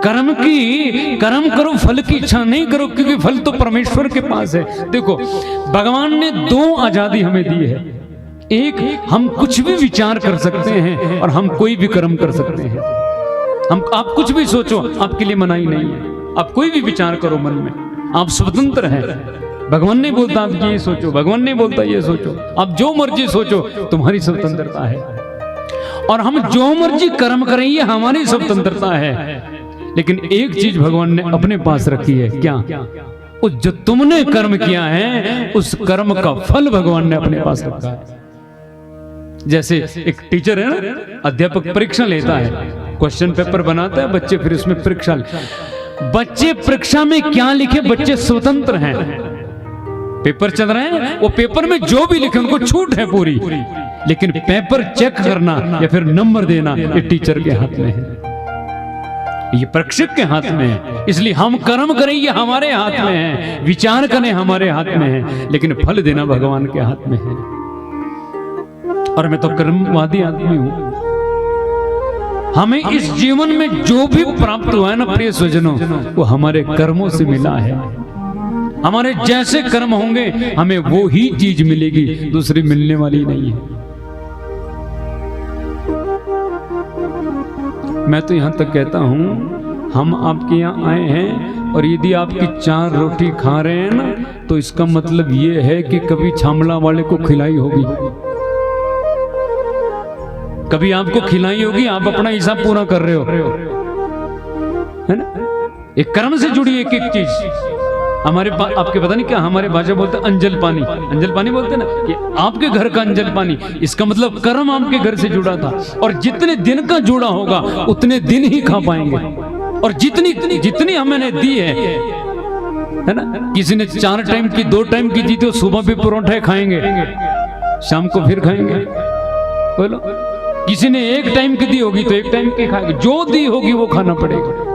कर्म करो, फल की इच्छा नहीं करो, क्योंकि फल तो परमेश्वर के पास है। देखो, भगवान ने दो आजादी हमें दी है। एक, हम कुछ भी विचार कर सकते हैं और हम कोई भी कर्म कर सकते हैं। आप कुछ भी सोचो, आपके लिए मनाही नहीं है। आप कोई भी विचार करो मन में, आप स्वतंत्र हैं। भगवान नहीं बोलता आप ये सोचो, भगवान नहीं बोलता ये सोचो, आप जो मर्जी सोचो, तुम्हारी स्वतंत्रता है। और हम जो मर्जी कर्म करें, ये हमारी स्वतंत्रता है। लेकिन एक चीज भगवान ने अपने पास रखी है, क्या? उस जो तुमने कर्म किया है, उस कर्म का फल भगवान ने अपने पास रखा है। जैसे एक टीचर है ना, अध्यापक परीक्षा लेता है, क्वेश्चन पेपर बनाता है, बच्चे फिर उसमें परीक्षा, बच्चे परीक्षा में क्या लिखे, बच्चे स्वतंत्र हैं। पेपर चल रहे हैं, वो पेपर में जो भी लिखे उनको छूट है पूरी, लेकिन पेपर चेक करना या फिर नंबर देना ये टीचर के हाथ में है, ये परीक्षक के हाथ में है। इसलिए हम कर्म करें ये हमारे हाथ में है, विचार करें हमारे हाथ में है, लेकिन फल देना भगवान के हाथ में है। और मैं तो कर्मवादी आदमी हूं। हमें इस जीवन में जो भी प्राप्त हुआ है ना प्रिय स्वजनों, वो हमारे कर्मों से मिला है। हमारे जैसे कर्म होंगे हमें वो ही चीज मिलेगी, दूसरी मिलने वाली नहीं है। मैं तो यहां तक कहता हूं, हम आपके यहाँ आए हैं और यदि आपकी 4 रोटी खा रहे हैं ना, तो इसका मतलब ये है कि कभी छामला वाले को खिलाई होगी, कभी आपको खिलाई होगी, आप अपना हिसाब पूरा कर रहे हो, है ना? एक कर्म से जुड़ी एक एक चीज। हमारे आपके पता नहीं क्या हमारे भाषा बोलते हैं अंजल पानी, अंजल पानी बोलते हैं ना, कि आपके घर का अंजल पानी, इसका मतलब कर्म आपके घर से जुड़ा था। और जितने दिन का जुड़ा होगा उतने दिन ही खा पाएंगे। और जितनी हमने दी है ना, किसी ने 4 टाइम की 2 टाइम की दी, तो सुबह भी परोठे खाएंगे, शाम को फिर खाएंगे। बोलो, किसी ने 1 टाइम की दी होगी तो 1 टाइम की खाएंगे, जो दी होगी वो खाना पड़ेगा।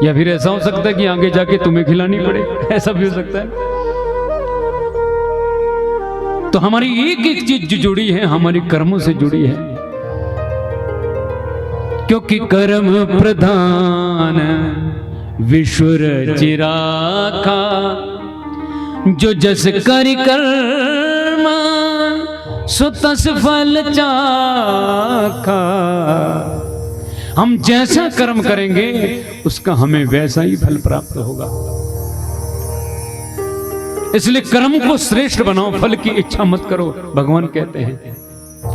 या फिर ऐसा हो सकता है कि आगे जाके तुम्हें खिलानी पड़े, ऐसा भी हो सकता है। तो हमारी एक एक चीज जो जुड़ी है हमारी कर्मों से जुड़ी है, क्योंकि कर्म प्रधान विश्वर चिराखा, जो जस करि कर्म सो तस फल चाखा। हम जैसा कर्म करेंगे उसका हमें वैसा ही फल प्राप्त होगा। इसलिए कर्म को श्रेष्ठ बनाओ, फल की इच्छा मत करो। भगवान कहते हैं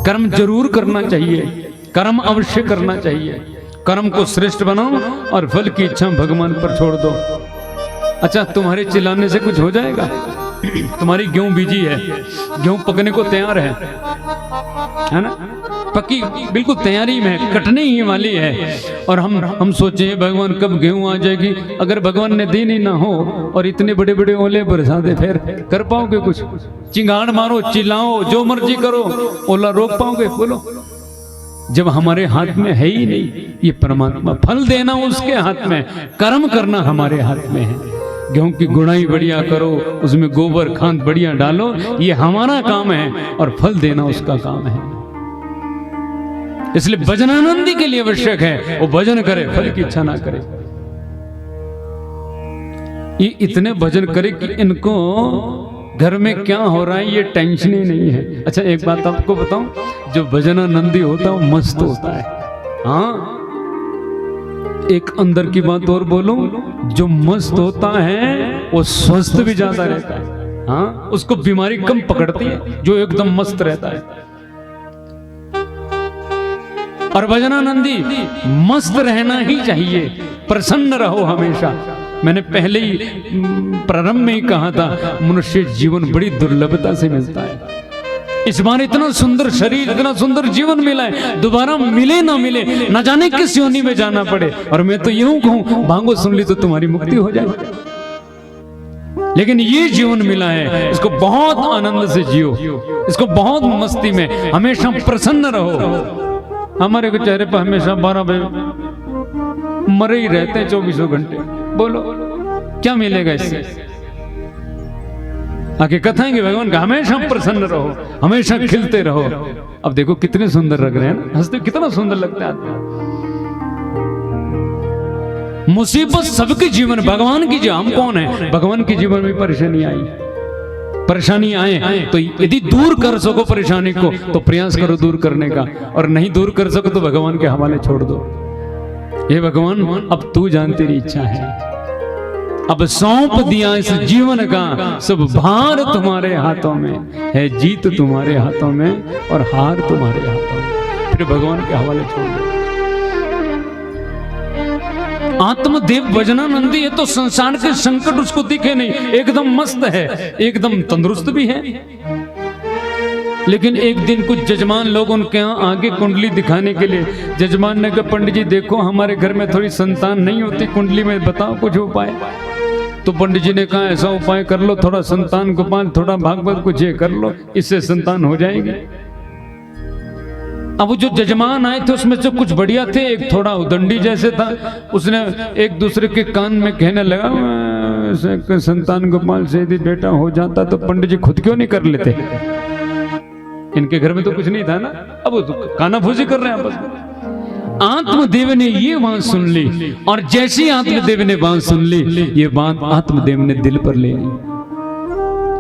कर्म जरूर करना चाहिए, कर्म अवश्य करना चाहिए, कर्म को श्रेष्ठ बनाओ और फल की इच्छा भगवान पर छोड़ दो। अच्छा, तुम्हारे चिल्लाने से कुछ हो जाएगा? तुम्हारी गेहूं बीजी है, गेहूं पकने को तैयार है ना, पक्की बिल्कुल तैयारी में, कटने ही वाली है। और हम सोचे भगवान कब गेहूं आ जाएगी। अगर भगवान ने दिन ही ना हो और इतने बड़े बड़े ओले बरसा दे, फिर कर पाओगे कुछ? चिंगाड़ मारो, चिल्लाओ, जो मर्जी करो, ओला रोक पाओगे? बोलो। जब हमारे हाथ में है ही नहीं, ये परमात्मा फल देना उसके हाथ में, कर्म करना हमारे हाथ में है। गेहूं की गुड़ाई बढ़िया करो, उसमें गोबर खाद बढ़िया डालो, ये हमारा काम है, और फल देना उसका काम है। इसलिए भजनानंदी के लिए आवश्यक है वो भजन करे, फल की इच्छा ना करे। ये इतने भजन करे कि इनको घर में क्या हो रहा है ये टेंशन ही नहीं है। अच्छा, एक बात आपको बताऊं, जो भजनानंदी होता है वो मस्त होता है। हाँ, एक अंदर की बात और बोलूं, जो मस्त होता है वो स्वस्थ भी ज्यादा रहता है। हाँ, उसको बीमारी कम पकड़ती है जो एकदम मस्त रहता है। और भजनानंदी मस्त रहना ही चाहिए, प्रसन्न रहो हमेशा। मैंने पहले ही प्रारंभ में ही कहा था, मनुष्य जीवन बड़ी दुर्लभता से मिलता है। इस बार इतना सुंदर शरीर, इतना सुंदर जीवन मिला है, दोबारा मिले ना मिले, ना जाने किस योनि में जाना पड़े। और मैं तो यूं कहूं, भांगो सुन ली तो तुम्हारी मुक्ति हो जाए। लेकिन ये जीवन मिला है, इसको बहुत आनंद से जियो, इसको बहुत मस्ती में, हमेशा प्रसन्न रहो। हमारे को चेहरे पर हमेशा 12 बजे मरे ही रहते हैं 24 घंटे। बोलो क्या मिलेगा इससे? आगे कथाएं कि भगवान का हमेशा प्रसन्न रहो, हमेशा खिलते रहो। अब देखो कितने सुंदर लग रहे हैं ना, हंसते कितना सुंदर लगता है आदमी। मुसीबत सबके जीवन, भगवान की जो हम कौन है, भगवान के जीवन में परेशानी आई, परेशानी आए तो यदि दूर कर सको परेशानी को तो प्रयास करो दूर करने का, और नहीं दूर कर सको तो भगवान के हवाले छोड़ दो। हे भगवान अब तू जान, तेरी इच्छा है, अब सौंप दिया इस जीवन का सब भार तुम्हारे हाथों में है, जीत तुम्हारे हाथों में और हार तुम्हारे हाथों में। फिर भगवान के हवाले छोड़ दो। आत्मदेव भजनानंदी है तो संसार के संकट उसको दिखे नहीं, एकदम मस्त है, एकदम तंदुरुस्त भी है। लेकिन एक दिन कुछ जजमान लोग उनके यहाँ आगे कुंडली दिखाने के लिए, जजमान ने कहा पंडित जी देखो हमारे घर में थोड़ी संतान नहीं होती, कुंडली में बताओ कुछ उपाय। तो पंडित जी ने कहा ऐसा उपाय कर लो, थोड़ा संतान गोपाल, थोड़ा भागवत कुछ ये कर लो, इससे संतान हो जाएगी। अब जो जजमान आए थे उसमें से कुछ बढ़िया थे, एक थोड़ा उदंडी जैसे था, उसने एक दूसरे के कान में कहने लगा संतान गोपाल से यदि बेटा हो जाता तो पंडित जी खुद क्यों नहीं कर लेते? इनके घर में तो कुछ नहीं था ना, अब वो तो कानाफूसी कर रहे हैं आपस में। आत्मदेव ने ये बात सुन ली, और जैसी आत्मदेव ने बात सुन ली, ये बात आत्मदेव ने दिल पर ले ली।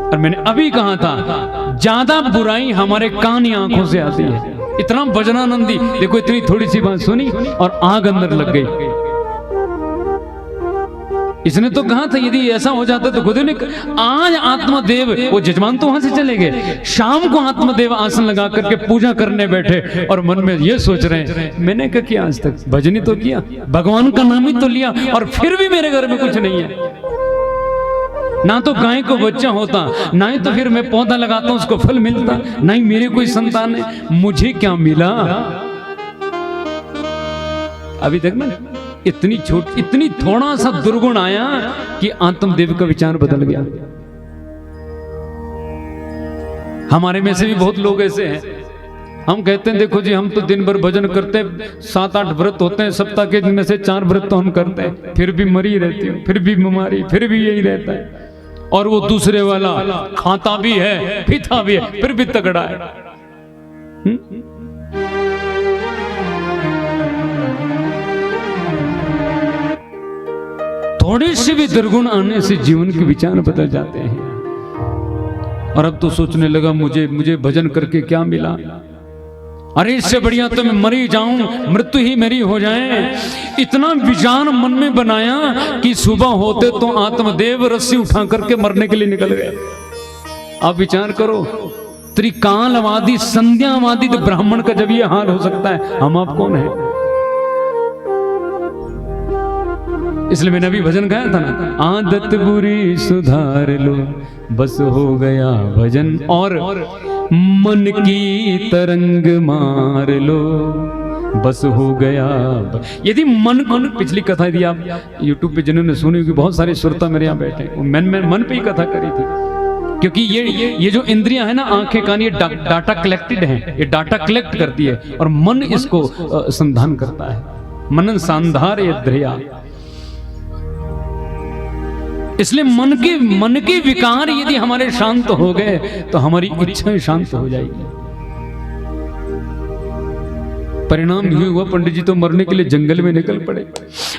और मैंने अभी कहा था ज्यादा बुराई हमारे कान या आंखों से आती है। इतना भजनानंदी देखो, इतनी थोड़ी सी बात सुनी और आग अंदर लग गई। इसने तो कहा था यदि ऐसा हो जाता तो खुद ने, आज आत्मदेव, वो जजमान तो वहां से चले गए, शाम को आत्मदेव आसन लगा करके पूजा करने बैठे और मन में ये सोच रहे हैं मैंने क्या किया आज तक, भजनी तो किया, भगवान का नाम ही तो लिया, और फिर भी मेरे घर में कुछ नहीं है। ना तो गाय को बच्चा होता, ना ही तो फिर मैं पौधा लगाता हूं उसको फल मिलता, ना ही मेरे कोई संतान है, मुझे क्या मिला? अभी तक ना इतनी थोड़ा सा दुर्गुण आया कि आत्मदेव का विचार बदल गया। हमारे में से भी बहुत लोग ऐसे हैं, हम कहते हैं देखो जी हम तो दिन भर भजन करते हैं, 7-8 व्रत होते हैं सप्ताह के, जिनमें से 4 व्रत तो हम करते हैं, फिर भी मरी रहती हूँ, फिर भी बीमारी, फिर भी यही रहता है। और वो दूसरे वाला खाता भी है, पीता भी है, फिर भी तगड़ा है। थोड़े से भी दुर्गुण आने से जीवन के विचार बदल जाते हैं। और अब तो सोचने लगा मुझे भजन करके क्या मिला, अरे इससे बढ़िया तो मैं मरी जाऊं, मृत्यु ही मेरी हो जाए। इतना विचार मन में बनाया कि सुबह होते तो आत्मदेव रस्सी उठा करके मरने के लिए निकल गए। आप विचार करो, त्रिकालवादी संध्यावादी तो ब्राह्मण का जब ये हाल हो सकता है, हम आप कौन है? इसलिए मैंने अभी भजन गाया था ना, आदत बुरी सुधार लो बस हो गया भजन, और मन की तरंग मार लो बस हो गया। यदि मन को, पिछली कथा यदि आप YouTube पे जिन्होंने सुनी होगी, बहुत सारे श्रोता मेरे यहाँ बैठे, मन पे ही कथा करी थी, क्योंकि ये जो इंद्रियां है ना, आंखें कान, ये डाटा कलेक्टेड है, ये डाटा कलेक्ट करती है और मन इसको संधान करता है। मनन सांधार ये ध्रिया। इसलिए मन के विकार यदि हमारे शांत हो गए तो हमारी इच्छाएं शांत हो जाएगी। परिणाम ये हुआ, पंडित जी तो मरने के लिए जंगल में निकल पड़े,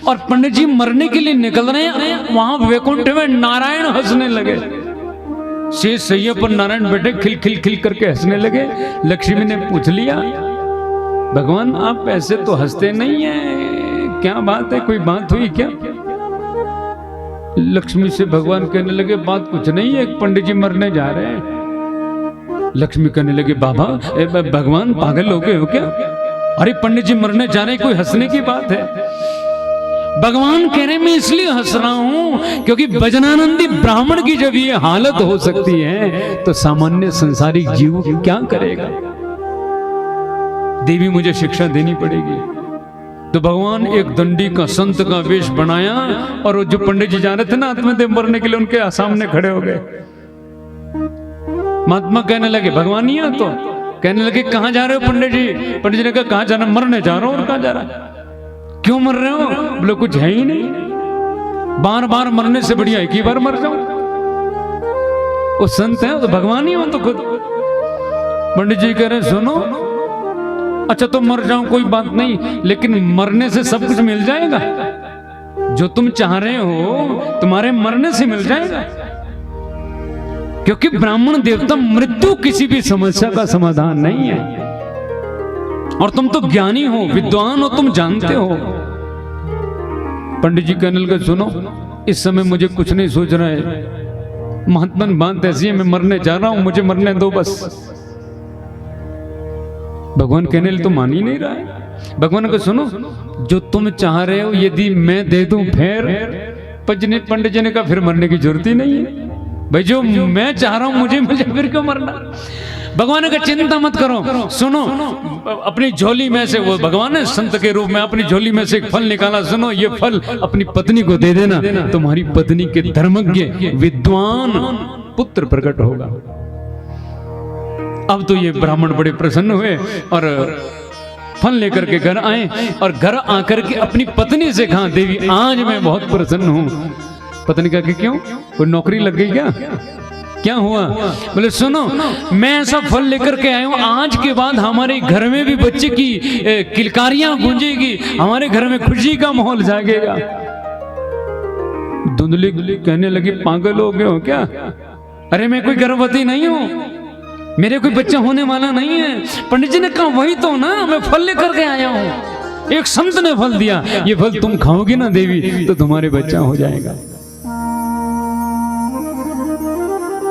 और पंडित जी मरने के लिए निकल रहे हैं, वहां वैकुंठ में नारायण हंसने लगे। शेष सैया पर नारायण बैठे खिल खिल खिल करके हंसने लगे। लक्ष्मी ने पूछ लिया, भगवान आप ऐसे तो हंसते नहीं है, क्या बात है, कोई बात हुई क्या? लक्ष्मी से भगवान कहने लगे बात कुछ नहीं है, एक पंडित जी मरने जा रहे हैं। लक्ष्मी कहने लगे बाबा भगवान पागल हो गए हो क्या? अरे पंडित जी मरने जा रहे, कोई हंसने की बात है? भगवान कह रहे मैं इसलिए हंस रहा हूं क्योंकि भजनानंदी ब्राह्मण की जब ये हालत हो सकती है तो सामान्य संसारिक जीव क्या करेगा? देवी मुझे शिक्षा देनी पड़ेगी। तो भगवान एक दंडी का संत का वेश बनाया, और वो जो पंडित जी जा रहे थे ना आत्मदेव मरने के लिए, उनके सामने खड़े हो गए। महात्मा कहने लगे भगवान ही तो कहने लगे कहाँ जा रहे हो पंडित जी? पंडित जी ने कहा कहाँ जाना? मरने जा रहा हूँ। और कहाँ जा रहा? क्यों मर रहे हो? बोले कुछ है ही नहीं, बार बार मरने से बढ़िया एक ही बार मर जाओ। वो संत है, वो तो भगवान ही हो तो खुद। पंडित जी कह रहे सुनो, अच्छा तो मर जाऊं कोई बात नहीं, लेकिन मरने से सब कुछ मिल जाएगा। जो तुम चाह रहे हो तुम्हारे मरने से मिल जाएगा, क्योंकि ब्राह्मण देवता मृत्यु किसी भी समस्या का समाधान नहीं है। और तुम तो ज्ञानी हो, विद्वान हो, तुम जानते हो। पंडित जी कहने लगे सुनो, इस समय मुझे कुछ नहीं सोच रहा है, महात्मन बात ऐसी है, मैं मरने जा रहा हूं, मुझे मरने दो बस। भगवान कहने लगे तो मान ही नहीं रहा है। भगवान को सुनो, जो तुम चाह रहे हो यदि मैं दे दूं फिर? पंडित जी ने कहा फिर मरने की जरूरत ही नहीं है भाई, जो मैं चाह रहा हूं मुझे फिर क्यों मरना? भगवान का चिंता मत करो, सुनो अपनी झोली में से, वो भगवान है संत के रूप में, अपनी झोली में से एक फल निकाला, सुनो ये फल अपनी पत्नी को दे देना, तुम्हारी पत्नी के धर्मज्ञ विद्वान पुत्र प्रकट होगा। अब तो ये ब्राह्मण बड़े प्रसन्न हुए और फल लेकर के घर आए, और घर आकर के अपनी पत्नी से कहा देवी आज मैं बहुत प्रसन्न हूं। पत्नी कहा कि क्यों, कोई नौकरी लग गई क्या हुआ? बोले सुनो, मैं ऐसा फल लेकर के आया हूं, आज के बाद हमारे घर में भी बच्चे की किलकारियां गूंजेगी, हमारे घर में खुशी का माहौल जागेगा। धुंधली कहने लगी पागल हो गए हो क्या? अरे मैं कोई गर्भवती नहीं हूं, मेरे कोई बच्चा होने वाला नहीं है। पंडित जी ने कहा वही तो ना, मैं फल लेकर के आया हूं, एक संत ने फल दिया, ये फल तुम खाओगे ना देवी तो तुम्हारे बच्चा हो जाएगा।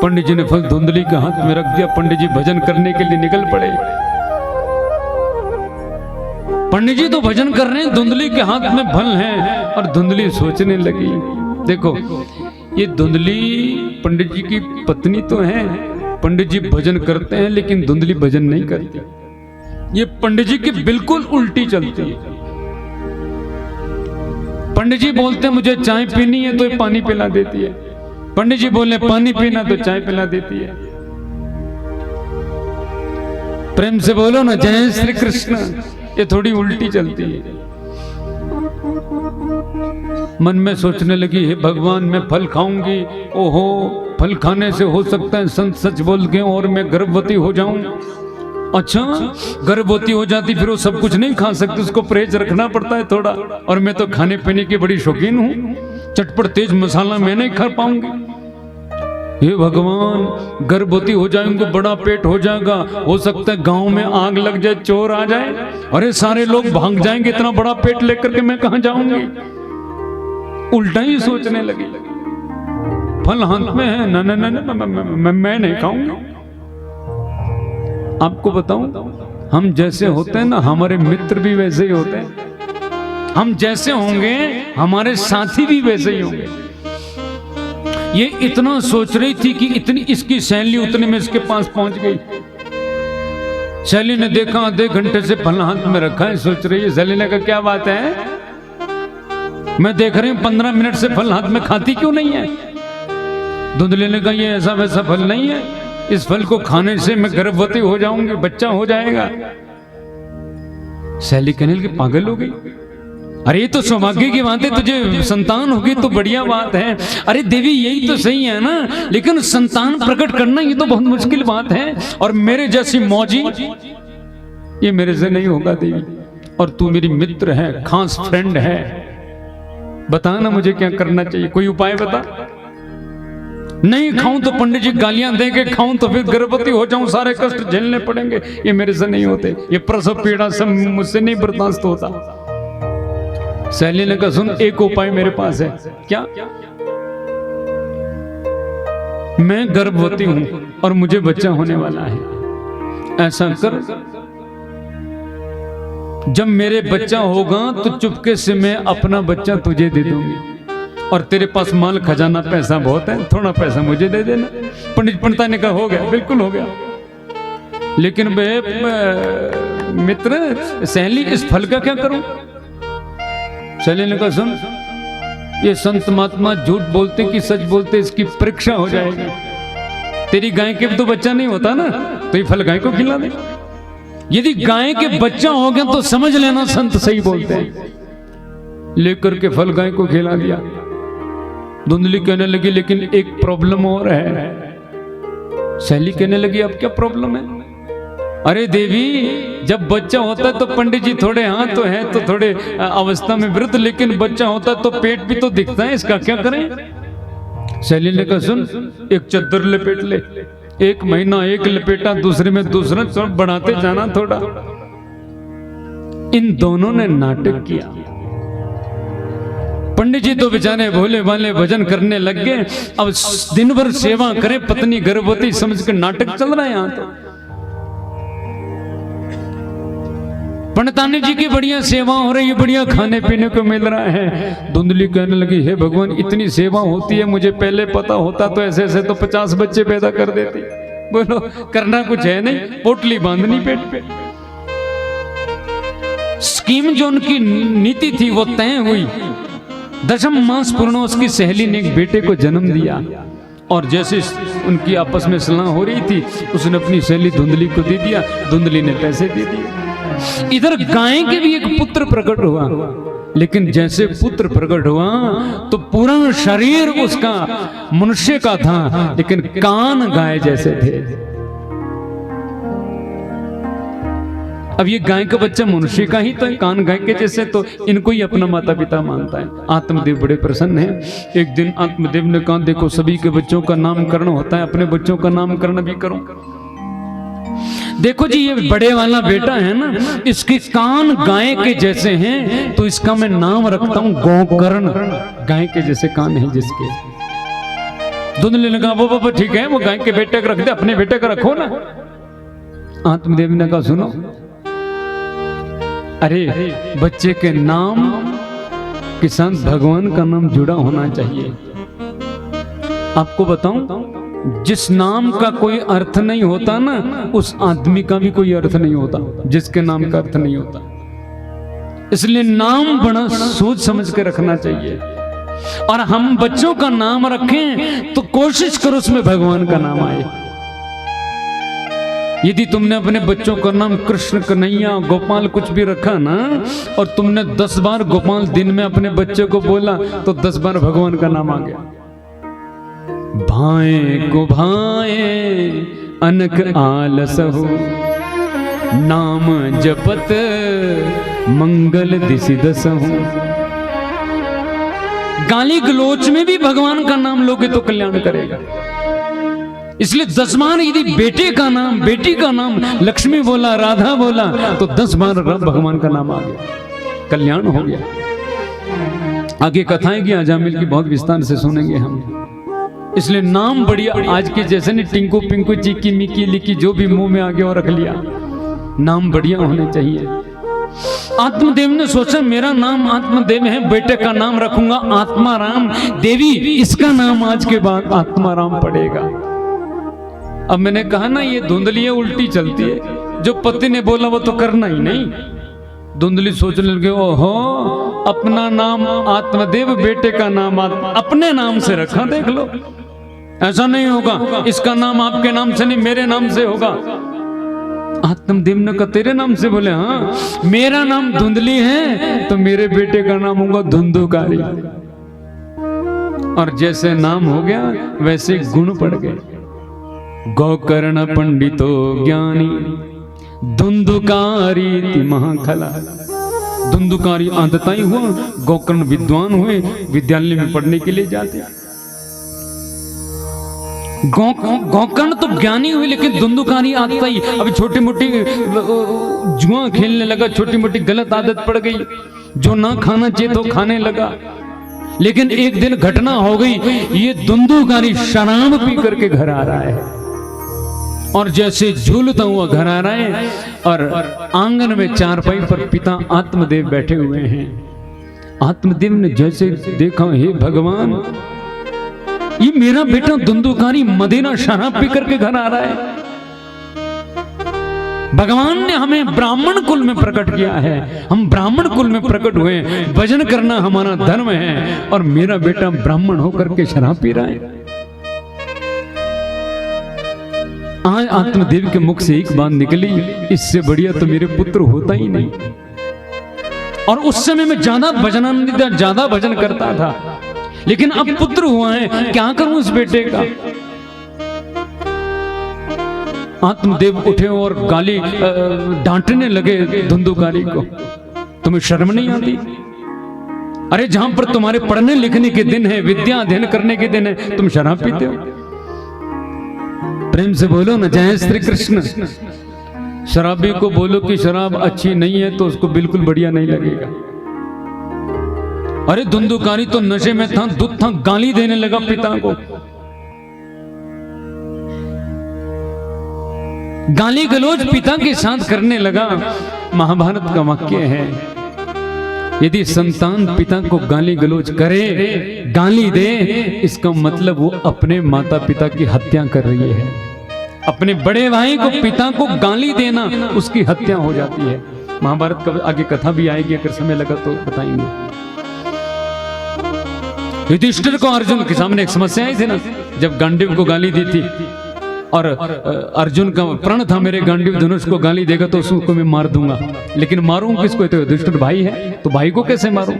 पंडित जी ने फल धुंधली के हाथ में रख दिया, पंडित जी भजन करने के लिए निकल पड़े। पंडित जी तो भजन कर रहे हैं, धुंधली के हाथ में फल है, और धुंधली सोचने लगी देखो ये धुंधली पंडित जी की पत्नी तो है, पंडित जी भजन करते हैं लेकिन धुंधली भजन नहीं करती, ये पंडित जी की बिल्कुल उल्टी चलती है। पंडित जी बोलते हैं मुझे चाय पीनी है तो ये पानी पिला देती है, पंडित जी बोले पानी पीना तो चाय पिला देती है। प्रेम से बोलो ना जय श्री कृष्ण। ये थोड़ी उल्टी चलती है। मन में सोचने लगी हे भगवान मैं फल खाऊंगी, ओहो फल खाने से हो सकता है संत सच बोल के और मैं गर्भवती हो जाऊं। अच्छा गर्भवती हो जाती फिर वो सब कुछ नहीं खा सकती, उसको परहेज रखना पड़ता है थोड़ा, और मैं तो खाने पीने की बड़ी शौकीन हूं, चटपट तेज मसाला मैं नहीं खा पाऊंगी। हे भगवान गर्भवती हो जाएंगे, बड़ा पेट हो जाएगा, हो सकता है गांव में आग लग जाए, चोर आ जाए, अरे सारे लोग भाग जाएंगे, इतना बड़ा पेट लेकर के मैं कहां जाऊंगी। उल्टा ही सोचने लगी। फल हाथ में है, ना ना ना ना मैं नहीं खाऊंगा। आपको बताऊं हम जैसे होते हैं ना हमारे मित्र भी वैसे ही होते हैं, हम जैसे होंगे हमारे साथी भी वैसे ही होंगे। ये इतना सोच रही थी कि इतनी इसकी सहेली उतने में इसके पास पहुंच गई। सहेली ने देखा आधे घंटे से फल हाथ में रखा है, सोच रही है सहेली ने कहा क्या बात है, मैं देख रही हूं 15 मिनट से फल हाथ में खाती क्यों नहीं है। धुंधली ने कहा ये ऐसा वैसा फल नहीं है, इस फल को खाने से मैं गर्भवती हो जाऊंगी, बच्चा हो जाएगा। सहेली कहने लगी पागल हो गई, अरे ये तो सौभाग्य की बात है, तुझे संतान होगी तो बढ़िया बात है। अरे देवी यही तो सही है ना, लेकिन संतान प्रकट करना ये तो बहुत मुश्किल बात है, और मेरे जैसी मौजी ये मेरे से नहीं होगा देवी, और तू मेरी मित्र है, खास फ्रेंड है, बता ना मुझे क्या करना चाहिए, कोई उपाय बता। नहीं खाऊं तो पंडित जी गालियां देंगे, खाऊं तो फिर गर्भवती हो जाऊं, सारे कष्ट झेलने पड़ेंगे, ये मेरे से नहीं होते, ये प्रसव पीड़ा सब मुझसे नहीं बर्दाश्त होता। सहेली ने कहा सुन एक उपाय मेरे पास है। क्या? मैं गर्भवती हूं और मुझे बच्चा होने वाला है, ऐसा कर जब मेरे बच्चा होगा तो चुपके से मैं अपना बच्चा तुझे दे दूंगी, और तेरे पास माल खजाना पैसा बहुत है, थोड़ा पैसा मुझे दे देना। पंडित ने कहा हो गया, बिल्कुल हो गया। लेकिन बे मित्र सहेली इस फल का क्या करूं? सहेली ने कहा सुन ये संत महात्मा झूठ बोलते कि सच बोलते इसकी परीक्षा हो जाएगी। तेरी गाय के भी तो बच्चा नहीं होता ना, तो ये फल गाय को खिला दे। यदि गाय के बच्चा हो गया तो समझ लेना संत सही बोलते हैं। लेकर के फल गाय को खिला दिया। धुंधली कहने लगी लेकिन एक प्रॉब्लम और है। सहेली कहने लगी अब क्या प्रॉब्लम है? अरे देवी, जब बच्चा होता है तो पंडित जी थोड़े हाँ तो है तो थोड़े अवस्था में वृद्ध, लेकिन बच्चा होता है तो पेट भी तो दिखता है, इसका क्या करें? सहेली ने कहा सुन, एक चद्दर लपेट ले, 1 महीना एक लपेटा, दूसरे में दूसरा, सब बढ़ाते जाना थोड़ा। इन दोनों ने नाटक किया। पंडित जी तो बेचारे भोले भाले भजन करने लग गए। अब दिन भर सेवा करे, पत्नी गर्भवती समझ के नाटक चल रहा है यहां तो। पंडितानी जी की बढ़िया सेवा हो रही है, बढ़िया खाने पीने को मिल रहा है। धुंधली कहने लगी हे भगवान, इतनी सेवा होती है, मुझे पहले पता होता तो ऐसे ऐसे तो 50 बच्चे पैदा कर देती। बोलो करना कुछ है नहीं, पोटली बांधनी पेट पे। स्कीम जो उनकी नीति थी वो तय हुई। 10 मास पूर्ण उसकी सहेली ने एक बेटे को जन्म दिया, और जैसे उनकी आपस में सलाह हो रही थी, उसने अपनी सहेली धुंधली को दे दिया, धुंधली ने पैसे दे दिए। इधर गाय के भी एक पुत्र प्रकट हुआ, लेकिन जैसे पुत्र प्रकट हुआ तो पूरा शरीर उसका मनुष्य का था, लेकिन कान गाय जैसे थे। अब ये गाय का बच्चा मनुष्य का ही तो है, कान गाय के जैसे, तो इनको ही अपना माता पिता मानता है। आत्मदेव बड़े प्रसन्न हैं। एक दिन आत्मदेव ने कहा देखो सभी के बच्चों का नामकरण होता है, अपने बच्चों का नामकरण भी करो। देखो जी, ये बड़े वाला बेटा है ना, इसके कान गाय के जैसे हैं, तो इसका मैं नाम रखता हूं गोकर्ण। गाय के जैसे कान है जिसके। धुंधली ने कहा वो बाबा ठीक है, वो गाय के बेटे का रख दे, अपने बेटे का रखो ना। आत्मदेव ने कहा सुनो, अरे बच्चे के नाम के साथ भगवान का नाम जुड़ा होना चाहिए। आपको बताऊं, जिस नाम का कोई अर्थ नहीं होता ना, उस आदमी का भी कोई अर्थ नहीं होता, जिसके नाम का अर्थ नहीं होता। इसलिए नाम बड़ा सोच समझ के रखना चाहिए। और हम बच्चों का नाम रखें तो कोशिश करो उसमें भगवान का नाम आए। यदि तुमने अपने बच्चों का नाम कृष्ण, कन्हैया, गोपाल कुछ भी रखा ना, और तुमने 10 बार गोपाल दिन में अपने बच्चे को बोला, तो 10 बार भगवान का नाम आ गया। भाए को भाए अनक आलस हो, नाम जपत मंगल दिसि दसहु। गाली गलोच में भी भगवान का नाम लोगे तो कल्याण करेगा। इसलिए 10 बार यदि बेटे का नाम, बेटी का नाम लक्ष्मी बोला, राधा बोला, तो 10 बार भगवान का नाम आ गया, कल्याण हो गया। आगे कथाएं की अजामिल की बहुत विस्तार से सुनेंगे हम। इसलिए नाम बढ़िया, आज के जैसे नहीं टिंकू पिंकू चिक्की मिक्की लिक्की जो भी मुंह में आ गया और रख लिया। नाम बढ़िया होने चाहिए। आत्मदेव ने सोचा मेरा नाम आत्मदेव है, बेटे का नाम रखूंगा आत्माराम। देवी, इसका नाम आज के बाद आत्माराम पड़ेगा। अब मैंने कहा ना, ये धुंधली है, उल्टी चलती है। जो पति ने बोला वो तो करना ही नहीं। धुंधली सोचने लगे ओहो, अपना नाम आत्मदेव, बेटे का नाम अपने नाम से रखा। देख लो, ऐसा नहीं होगा, इसका नाम आपके नाम से नहीं मेरे नाम से होगा। आत्मदेव ने कहा तेरे नाम से? बोले हाँ, मेरा नाम धुंधली है तो मेरे बेटे का नाम होगा धुंधुकारी। और जैसे नाम हो गया वैसे गुण पड़ गए। गोकर्ण पंडितो ज्ञानी, धुंधुकारी महाखला। धुंधुकारी अंधताई हुआ, गोकर्ण विद्वान हुए, विद्यालय में पढ़ने के लिए जाते। गोकर्ण तो ज्ञानी हुए, लेकिन धुंधुकारी अंधताई। अभी छोटी मोटी जुआ खेलने लगा, छोटी मोटी गलत आदत पड़ गई, जो ना खाना चाहिए तो खाने लगा। लेकिन एक दिन घटना हो गई, ये धुंधुकारी शराब पी करके घर आ रहा है, और जैसे झूलता हुआ घर आ रहा है, और आंगन में चारपाई पर पिता आत्मदेव बैठे हुए हैं। आत्मदेव ने जैसे देखा, हे भगवान, ये मेरा बेटा धुंधुकारी मदिरा शराब पी करके घर आ रहा है। भगवान ने हमें ब्राह्मण कुल में प्रकट किया है, हम ब्राह्मण कुल में प्रकट हुए, भजन करना हमारा धर्म है, और मेरा बेटा ब्राह्मण होकर के शराब पी रहा है। आत्मदेव के मुख से एक बात निकली, इससे बढ़िया तो मेरे पुत्र होता ही नहीं। और उस समय में ज्यादा भजनानंदित, ज्यादा भजन करता था, लेकिन अब पुत्र हुआ है, क्या करूं इस बेटे का। आत्मदेव उठे और गाली डांटने लगे धुंधुकारी को, तुम्हें शर्म नहीं आती? अरे जहां पर तुम्हारे पढ़ने लिखने के दिन है, विद्या अध्ययन करने के दिन है, तुम शराब पीते हो। प्रेम से बोलो ना जय श्री कृष्ण। शराबी को बोलो कि शराब अच्छी नहीं है तो उसको बिल्कुल बढ़िया नहीं लगेगा। अरे धुंधुकारी तो नशे में था, दूध था, गाली देने लगा पिता को। गाली गलौज पिता के साथ करने लगा। महाभारत का वाक्य है, यदि संतान पिता को गाली गलौज करे, गाली दे, इसका मतलब वो अपने माता पिता की हत्या कर रही है। अपने बड़े भाई को, पिता को गाली देना, उसकी हत्या हो जाती है। महाभारत का आगे कथा भी आएगी, अगर समय लगा तो बताएंगे। युधिष्ठिर को अर्जुन के सामने एक समस्या आई थी ना, जब गांडीव को गाली दी थी और अर्जुन का प्रण था, मेरे गांडीव धनुष को गाली देगा तो उसको मैं मार दूंगा, लेकिन मारूं किसको? तो युधिष्ठिर भाई है, तो भाई को कैसे मारूं?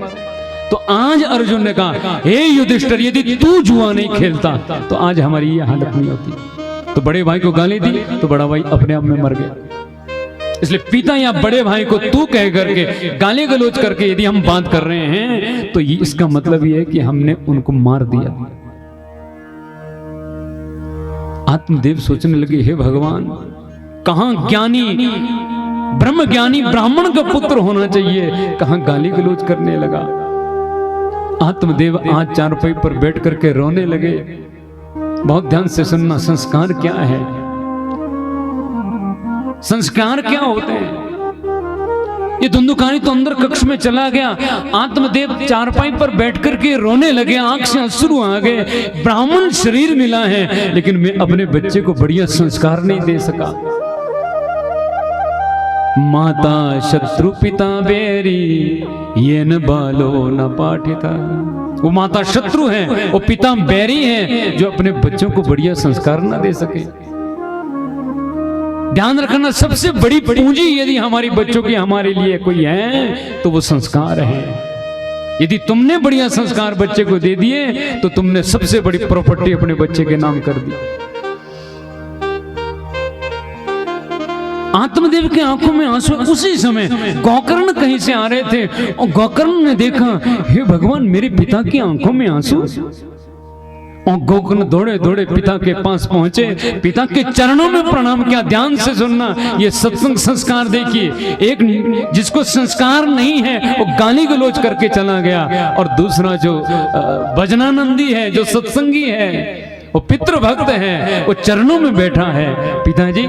तो आज अर्जुन ने कहा, हे युधिष्ठिर, यदि तू जुआ नहीं खेलता तो आज हमारी ये हालत नहीं होती। तो बड़े भाई को गाली दी तो बड़ा भाई अपने आप में मर गया। इसलिए पिता या बड़े भाई को तू कह करके, गाली गलौज करके यदि हम बात कर रहे हैं तो ये इसका मतलब ये है कि हमने उनको मार दिया। आत्मदेव सोचने लगे, हे भगवान, कहां ज्ञानी, ब्रह्म ज्ञानी ब्राह्मण का पुत्र होना चाहिए, कहां गाली गलौज करने लगा। आत्मदेव आज चारपाई पर बैठ करके रोने लगे। बहुत ध्यान से सुनना, संस्कार क्या है, संस्कार क्या होते हैं। ये धुंधुकारी तो अंदर कक्ष में चला गया, आत्मदेव चारपाई पर बैठ करके रोने लगे, आंख से अश्रु आ गए। ब्राह्मण शरीर मिला है, लेकिन मैं अपने बच्चे को बढ़िया संस्कार नहीं दे सका। माता शत्रु पिता बेरी, ये न बालो न पाठिता। वो माता शत्रु है, वो पिता बैरी है, जो अपने बच्चों को बढ़िया संस्कार ना दे सके। ध्यान रखना, सबसे बड़ी पूंजी यदि हमारी बच्चों की हमारे लिए कोई है तो वो संस्कार है। यदि तुमने बढ़िया संस्कार बच्चे को दे दिए तो तुमने सबसे बड़ी प्रॉपर्टी अपने बच्चे के नाम कर दी। आत्मदेव के आंखों में आंसू। उसी समय गोकर्ण कहीं से आ रहे थे और गोकर्ण ने देखा, हे भगवान, मेरे पिता की आंखों में आंसू। और गोकर्ण दौड़े दौड़े पिता के पास पहुंचे, पिता के चरणों में प्रणाम किया। ध्यान से सुनना, ये सत्संग संस्कार देखिए। एक जिसको संस्कार नहीं है वो गाली गलौज करके चला गया, और दूसरा जो भजनानंदी है, जो सत्संगी है, वो पितृ भक्त है, वो चरणों में बैठा है। पिताजी,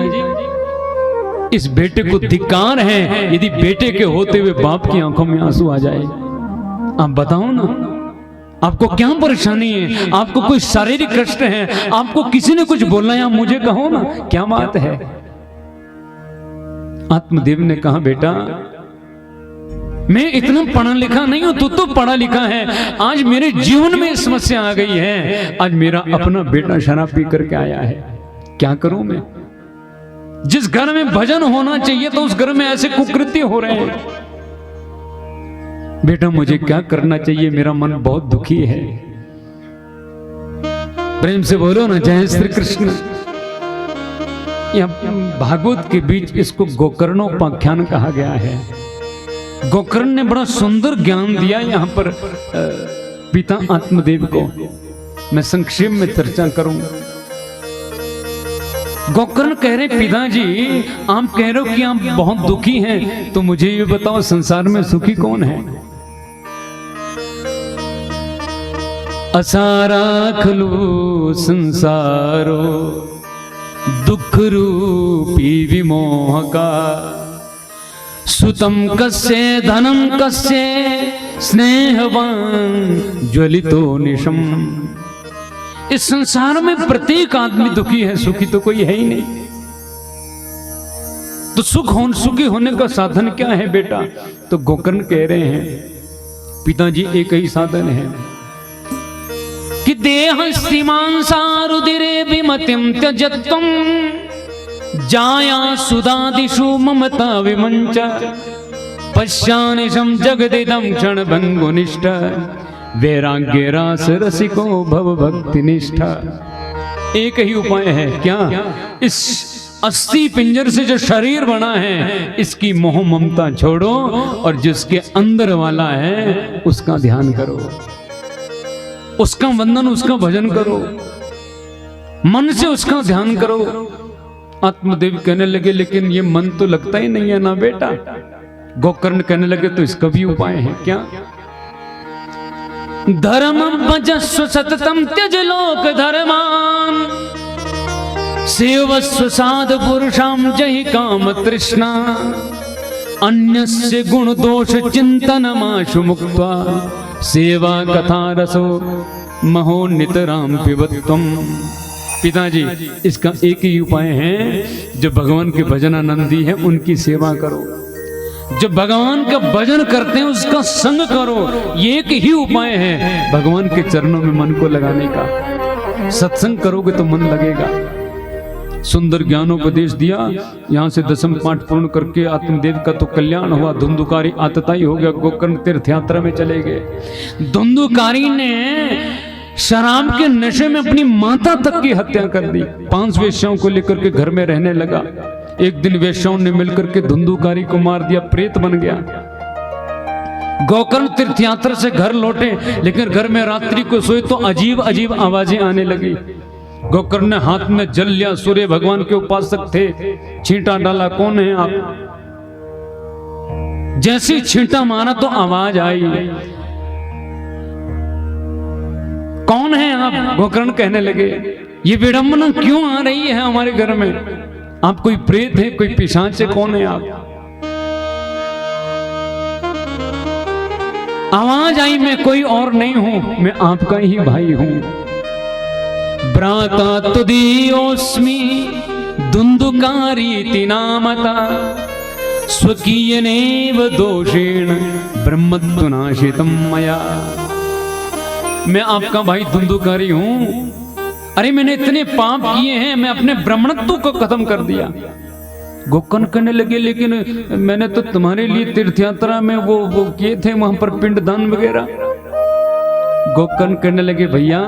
इस बेटे को धिक्कार है यदि बेटे के होते हुए बाप की आंखों में आंसू आ जाए। आप बताओ ना, आपको क्या परेशानी है? आपको कोई शारीरिक कष्ट है? आपको किसी ने कुछ बोलना है, आप मुझे कहो ना, क्या बात है? आत्मदेव ने कहा, बेटा, मैं इतना पढ़ा लिखा नहीं हूं, तू तो पढ़ा लिखा है। आज मेरे जीवन में समस्या आ गई है। आज मेरा अपना बेटा शराब पी करके आया है, क्या करूं मैं? जिस घर में भजन होना चाहिए तो उस घर में ऐसे कुकृत्य हो रहे हैं। बेटा, मुझे क्या करना चाहिए? मेरा मन बहुत दुखी है। प्रेम से बोलो ना जय श्री कृष्ण। यह भागवत के बीच इसको गोकर्णोपाख्यान कहा गया है। गोकर्ण ने बड़ा सुंदर ज्ञान दिया यहाँ पर पिता आत्मदेव को। मैं संक्षेप में चर्चा करूंगा। गोकर्ण कह रहे, पिताजी, आप कह रहे हो कि आप बहुत दुखी हैं, तो मुझे ये बताओ, संसार में सुखी कौन है? असारा खलु संसारो दुख रूपी विमोह का, सुतम कस्य धनम कस्य स्नेहवान ज्वलितो निशम। इस संसार में प्रत्येक आदमी दुखी है, सुखी तो कोई है ही नहीं। तो सुखी होने का साधन क्या है बेटा? तो गोकर्ण कह रहे हैं, पिताजी, एक ही साधन है कि देह श्रीमांसा रुदिरे विमतिम त्यजत्वम जाया सुदादिषु ममता विमंच पश्यानिशं जगदिदं क्षणभंगुनिष्ठ वैराग्य रास रसिको भव भक्ति निष्ठा। एक ही उपाय है क्या? इस अस्थि पिंजर से जो शरीर बना है इसकी मोह ममता छोड़ो और जिसके अंदर वाला है उसका ध्यान करो, उसका वंदन, उसका भजन करो, मन से उसका ध्यान करो। आत्मदेव कहने लगे लेकिन ये मन तो लगता ही नहीं है ना बेटा। गोकर्ण कहने लगे तो इसका भी उपाय है क्या? धर्मं भजस्व सततं त्यज लोक धर्मान सेवस्व साध पुरुषां जहि काम तृष्णा अन्यस्य गुण दोष चिंतनमाशु मुक्त्वा सेवा कथा रसो महो नितराम पिबत्वम। पिताजी इसका एक ही उपाय है, जो भगवान के भजनानंदी है उनकी सेवा करो, जो भगवान का भजन करते हैं उसका संग करो। ये एक ही उपाय है भगवान के चरणों में मन को लगाने का। सत्संग करोगे तो मन लगेगा। सुंदर ज्ञानोपदेश दिया। यहाँ से 10वां पाठ पूर्ण करके आत्मदेव का तो कल्याण हुआ। धुंधुकारी आतताई हो गया, गोकर्ण तीर्थ यात्रा में चले गए। धुंधुकारी ने शराब के नशे में अपनी माता तक की हत्या कर दी। 5 वेश्याओं को लेकर के घर में रहने लगा। एक दिन वेश्याओं ने मिलकर के धुंधुकारी को मार दिया, प्रेत बन गया। गोकर्ण तीर्थ यात्रा से घर लौटे, लेकिन घर में रात्रि को सोए तो अजीब अजीब आवाजें आने लगी। गोकर्ण ने हाथ में जल लिया, सूर्य भगवान के उपासक थे, छींटा डाला, कौन है आप? जैसे छींटा मारा तो आवाज आई, कौन है आप? गोकर्ण कहने लगे ये विडंबना क्यों आ रही है हमारे घर में? आप कोई प्रेत है, कोई पिशाच है, कौन है आप? आवाज आई, मैं कोई और नहीं हूं, मैं आपका ही भाई हूं। भ्राता तुदीयोस्मि धुंधुकारीति नामता स्वकीयनेव दोषेण ब्रह्मत्वनाशितं मया। मैं आपका भाई धुंधुकारी हूं। अरे मैंने इतने पाप किए हैं, मैं अपने ब्राह्मणत्व को खत्म कर दिया। गोकर्ण कहने लगे लेकिन मैंने तो तुम्हारे लिए तीर्थ यात्रा में वो किए थे, वहां पर पिंडदान वगैरह। गोकर्ण कहने लगे भैया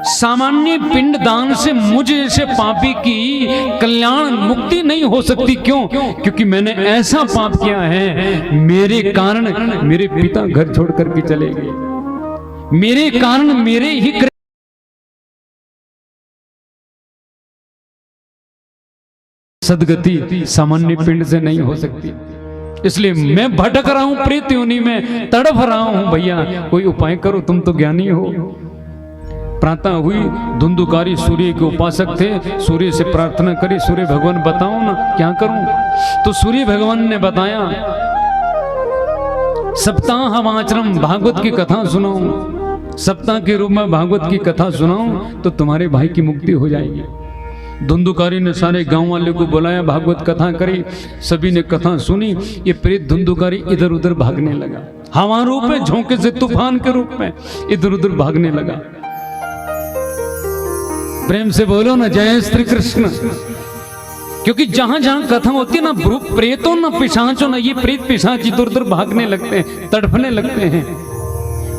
सामान्य पिंडदान से मुझे जैसे पापी की कल्याण मुक्ति नहीं हो सकती। क्यों? क्योंकि मैंने ऐसा पाप किया है, मेरे कारण मेरे पिता घर छोड़ करके चले गए, मेरे कारण मेरे ही सदगति सामान्य पिंड से नहीं हो सकती। इसलिए मैं भटक रहा हूं, प्रेत योनि में तड़फ रहा हूं। भैया कोई उपाय करो, तुम तो ज्ञानी हो। प्रातः हुई, धुंधुकारी सूर्य के उपासक थे, सूर्य से प्रार्थना करी, सूर्य भगवान बताओ ना क्या करूं? तो सूर्य भगवान ने बताया सप्ताह वाचरम, भागवत की कथा सुनाऊं, सप्ताह के रूप में भागवत की कथा सुनाऊं तो तुम्हारे भाई की मुक्ति हो जाएगी। धुंधुकारी ने सारे गांव वाले को बुलाया, भागवत कथा करी, सभी ने कथा सुनी। ये प्रेत धुंधुकारी इधर उधर भागने लगा, हवा रूप में, झोंके से तूफान के रूप में इधर उधर भागने लगा। प्रेम से बोलो ना जय श्री कृष्ण। क्योंकि जहां जहां कथा होती है ना, प्रेतों ना पिशाचों ना, ये प्रेत पिशाच इधर उधर भागने लगते हैं, तड़फने लगते हैं।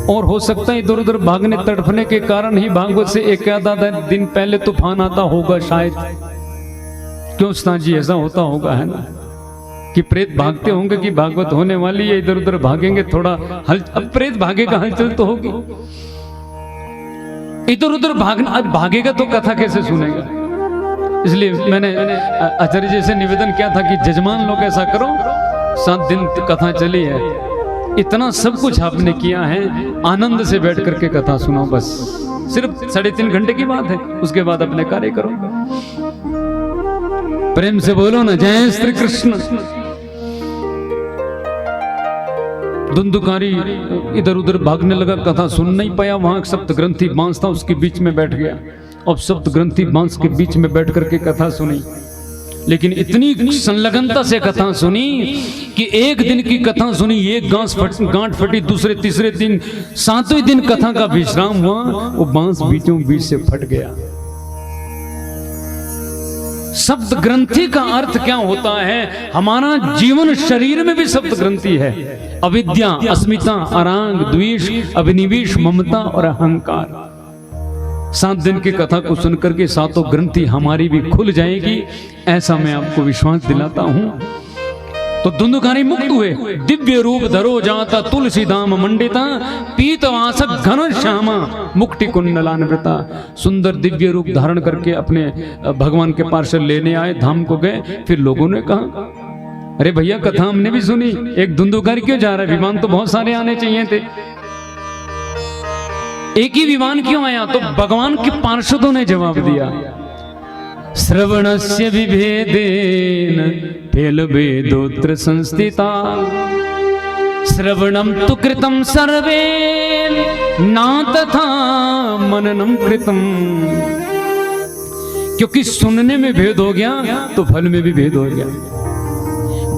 और हो सकता है इधर उधर भागने तड़फने के कारण ही भागवत से एक आधा दिन पहले तूफान आता होगा शायद। क्यों स्नान जी, ऐसा होता होगा है ना, कि प्रेत भागते होंगे कि भागवत होने वाली है, इधर उधर भागेंगे, थोड़ा अब प्रेत भागेगा, हलचल तो होगी। इधर उधर भागना, अब भागेगा तो कथा कैसे सुनेगा? इसलिए मैंने आचार्य जी से निवेदन किया था कि जजमान लोग ऐसा करो, 7 दिन कथा चली है, इतना सब कुछ आपने किया है, आनंद से बैठ करके कथा सुनाओ। बस सिर्फ 3.5 घंटे की बात है, उसके बाद अपने कार्य करो। प्रेम से बोलो ना जय श्री कृष्ण। धुंधुकारी इधर उधर भागने लगा, कथा सुन नहीं पाया। वहां सप्त ग्रंथि बांस था, उसके बीच में बैठ गया और सप्त ग्रंथि बांस के बीच में बैठ करके कथा सुनी। लेकिन इतनी संलग्नता से कथा सुनी कि एक दिन की कथा सुनी, एक गांठ फटी, दूसरे तीसरे दिन 7वें दिन कथा का विश्राम हुआ, वो बांस बीचों बीच से फट गया। शब्द ग्रंथि का अर्थ क्या होता है? हमारा जीवन शरीर में भी शब्द ग्रंथि है। अविद्या, अस्मिता, अरांग, द्वेष, अभिनिवेश, ममता और अहंकार। 7 दिन की कथा को सुनकर के 7 ग्रंथि हमारी भी खुल जाएगी, ऐसा मैं आपको विश्वास दिलाता हूं। तो धुंधुकारी मुक्त हुए। दिव्य रूप धरो जाता तुलसी धाम मंडिता, पीतवासक घन श्यामा मुक्ति कुंडलान्विता। सुंदर दिव्य रूप धारण करके अपने भगवान के पार्षद लेने आए, धाम को गए। फिर लोगों ने कहा, अरे भैया कथा हमने भी सुनी, एक धुंधुकारी क्यों जा रहा है? विमान तो बहुत सारे आने चाहिए थे, एक ही विमान क्यों आया? तो भगवान के पार्षदों ने जवाब दिया, श्रवणस्य विभेदेन फेल वेदोत्र संस्थिता, श्रवणम तु कृतं सर्वेन ना तथा मननम कृतं। क्योंकि सुनने में भेद हो गया तो फल में भी भेद हो गया।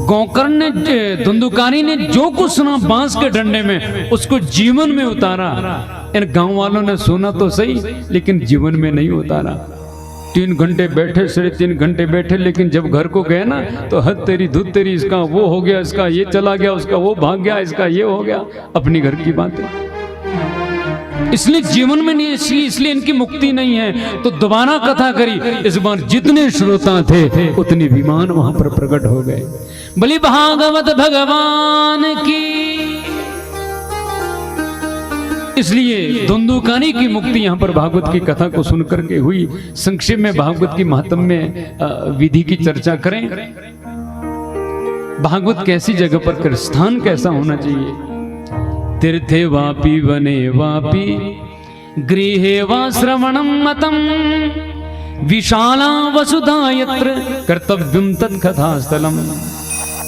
गोकर्ण ने, धुंधुकारी ने जो कुछ सुना बांस के डंडे में, उसको जीवन में उतारा। इन गांव वालों ने सुना तो सही, लेकिन जीवन में नहीं उतारा। 3 घंटे बैठे, 3.5 घंटे बैठे, लेकिन जब घर को गए ना तो हद तेरी धुत तेरी, इसका वो हो गया, इसका ये चला गया, उसका वो भाग गया, इसका ये हो गया, अपनी घर की बातें। इसलिए जीवन में नहीं, इसलिए इनकी मुक्ति नहीं है। तो दोबारा कथा करी। इस बार जितने श्रोता थे उतने विमान वहां पर प्रकट हो गए। बलि भागवत भगवान की। इसलिए धुंधुकारी की मुक्ति यहाँ पर भागवत की कथा को सुनकर के हुई। संक्षेप में भागवत की महात्म्य विधि की चर्चा करें। भागवत कैसी जगह पर कर, स्थान कैसा होना चाहिए? तीर्थे वापि वने वापि गृहे वा श्रवणं मतम, विशाला वसुधा यत्र कर्तव्यम तत्कथास्थलम।